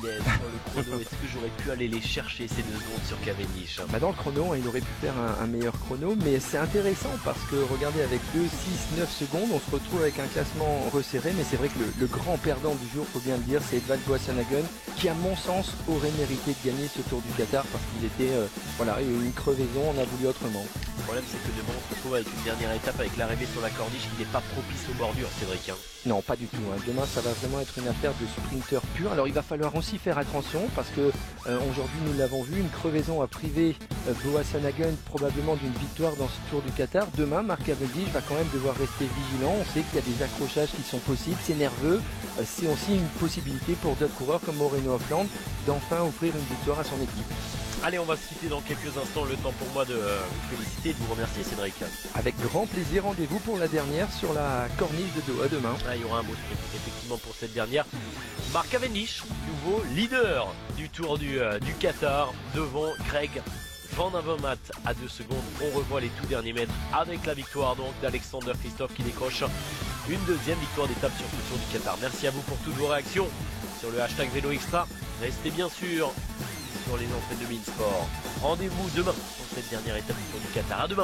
sur le chrono, est-ce que j'aurais pu aller les chercher ces 2 secondes sur Cavendish? Dans le chrono, il aurait pu faire un meilleur chrono, mais c'est intéressant parce que regardez, avec 2, 6, 9 secondes, on se retrouve avec un classement resserré, mais c'est vrai que le grand perdant du jour, faut bien le dire, c'est Edvald Boasson Hagen, qui à mon sens aurait mérité de gagner ce Tour du Qatar parce qu'il était, voilà, une crevaison, on a voulu autrement. problème c'est que demain on se retrouve avec une dernière étape avec l'arrivée sur la corniche qui n'est pas propice aux bordures, Cédric. Non, pas du tout. Demain, ça va vraiment être une affaire de sprinter pur. Alors, il va falloir aussi faire attention parce que aujourd'hui, nous l'avons vu, une crevaison a privé Boas Sanagan probablement d'une victoire dans ce Tour du Qatar. Demain, Mark Cavendish va quand même devoir rester vigilant. On sait qu'il y a des accrochages qui sont possibles. C'est nerveux. C'est aussi une possibilité pour d'autres coureurs comme Moreno Hoffland d'enfin offrir une victoire à son équipe. Allez, on va se quitter dans quelques instants. Le temps pour moi de vous féliciter et de vous remercier, Cédric. Avec grand plaisir, rendez-vous pour la dernière sur la corniche de Doha demain. Il y aura un beau sprint effectivement pour cette dernière. Mark Cavendish, nouveau leader du Tour du Qatar, devant Greg Van Avermaet à 2 secondes. On revoit les tout derniers mètres avec la victoire donc d'Alexander Kristoff qui décroche une deuxième victoire d'étape sur ce Tour du Qatar. Merci à vous pour toutes vos réactions sur le hashtag Vélo Extra. Restez bien sûr sur les entrées de Beansport. Rendez-vous demain pour cette dernière étape du Tour du Qatar. À demain.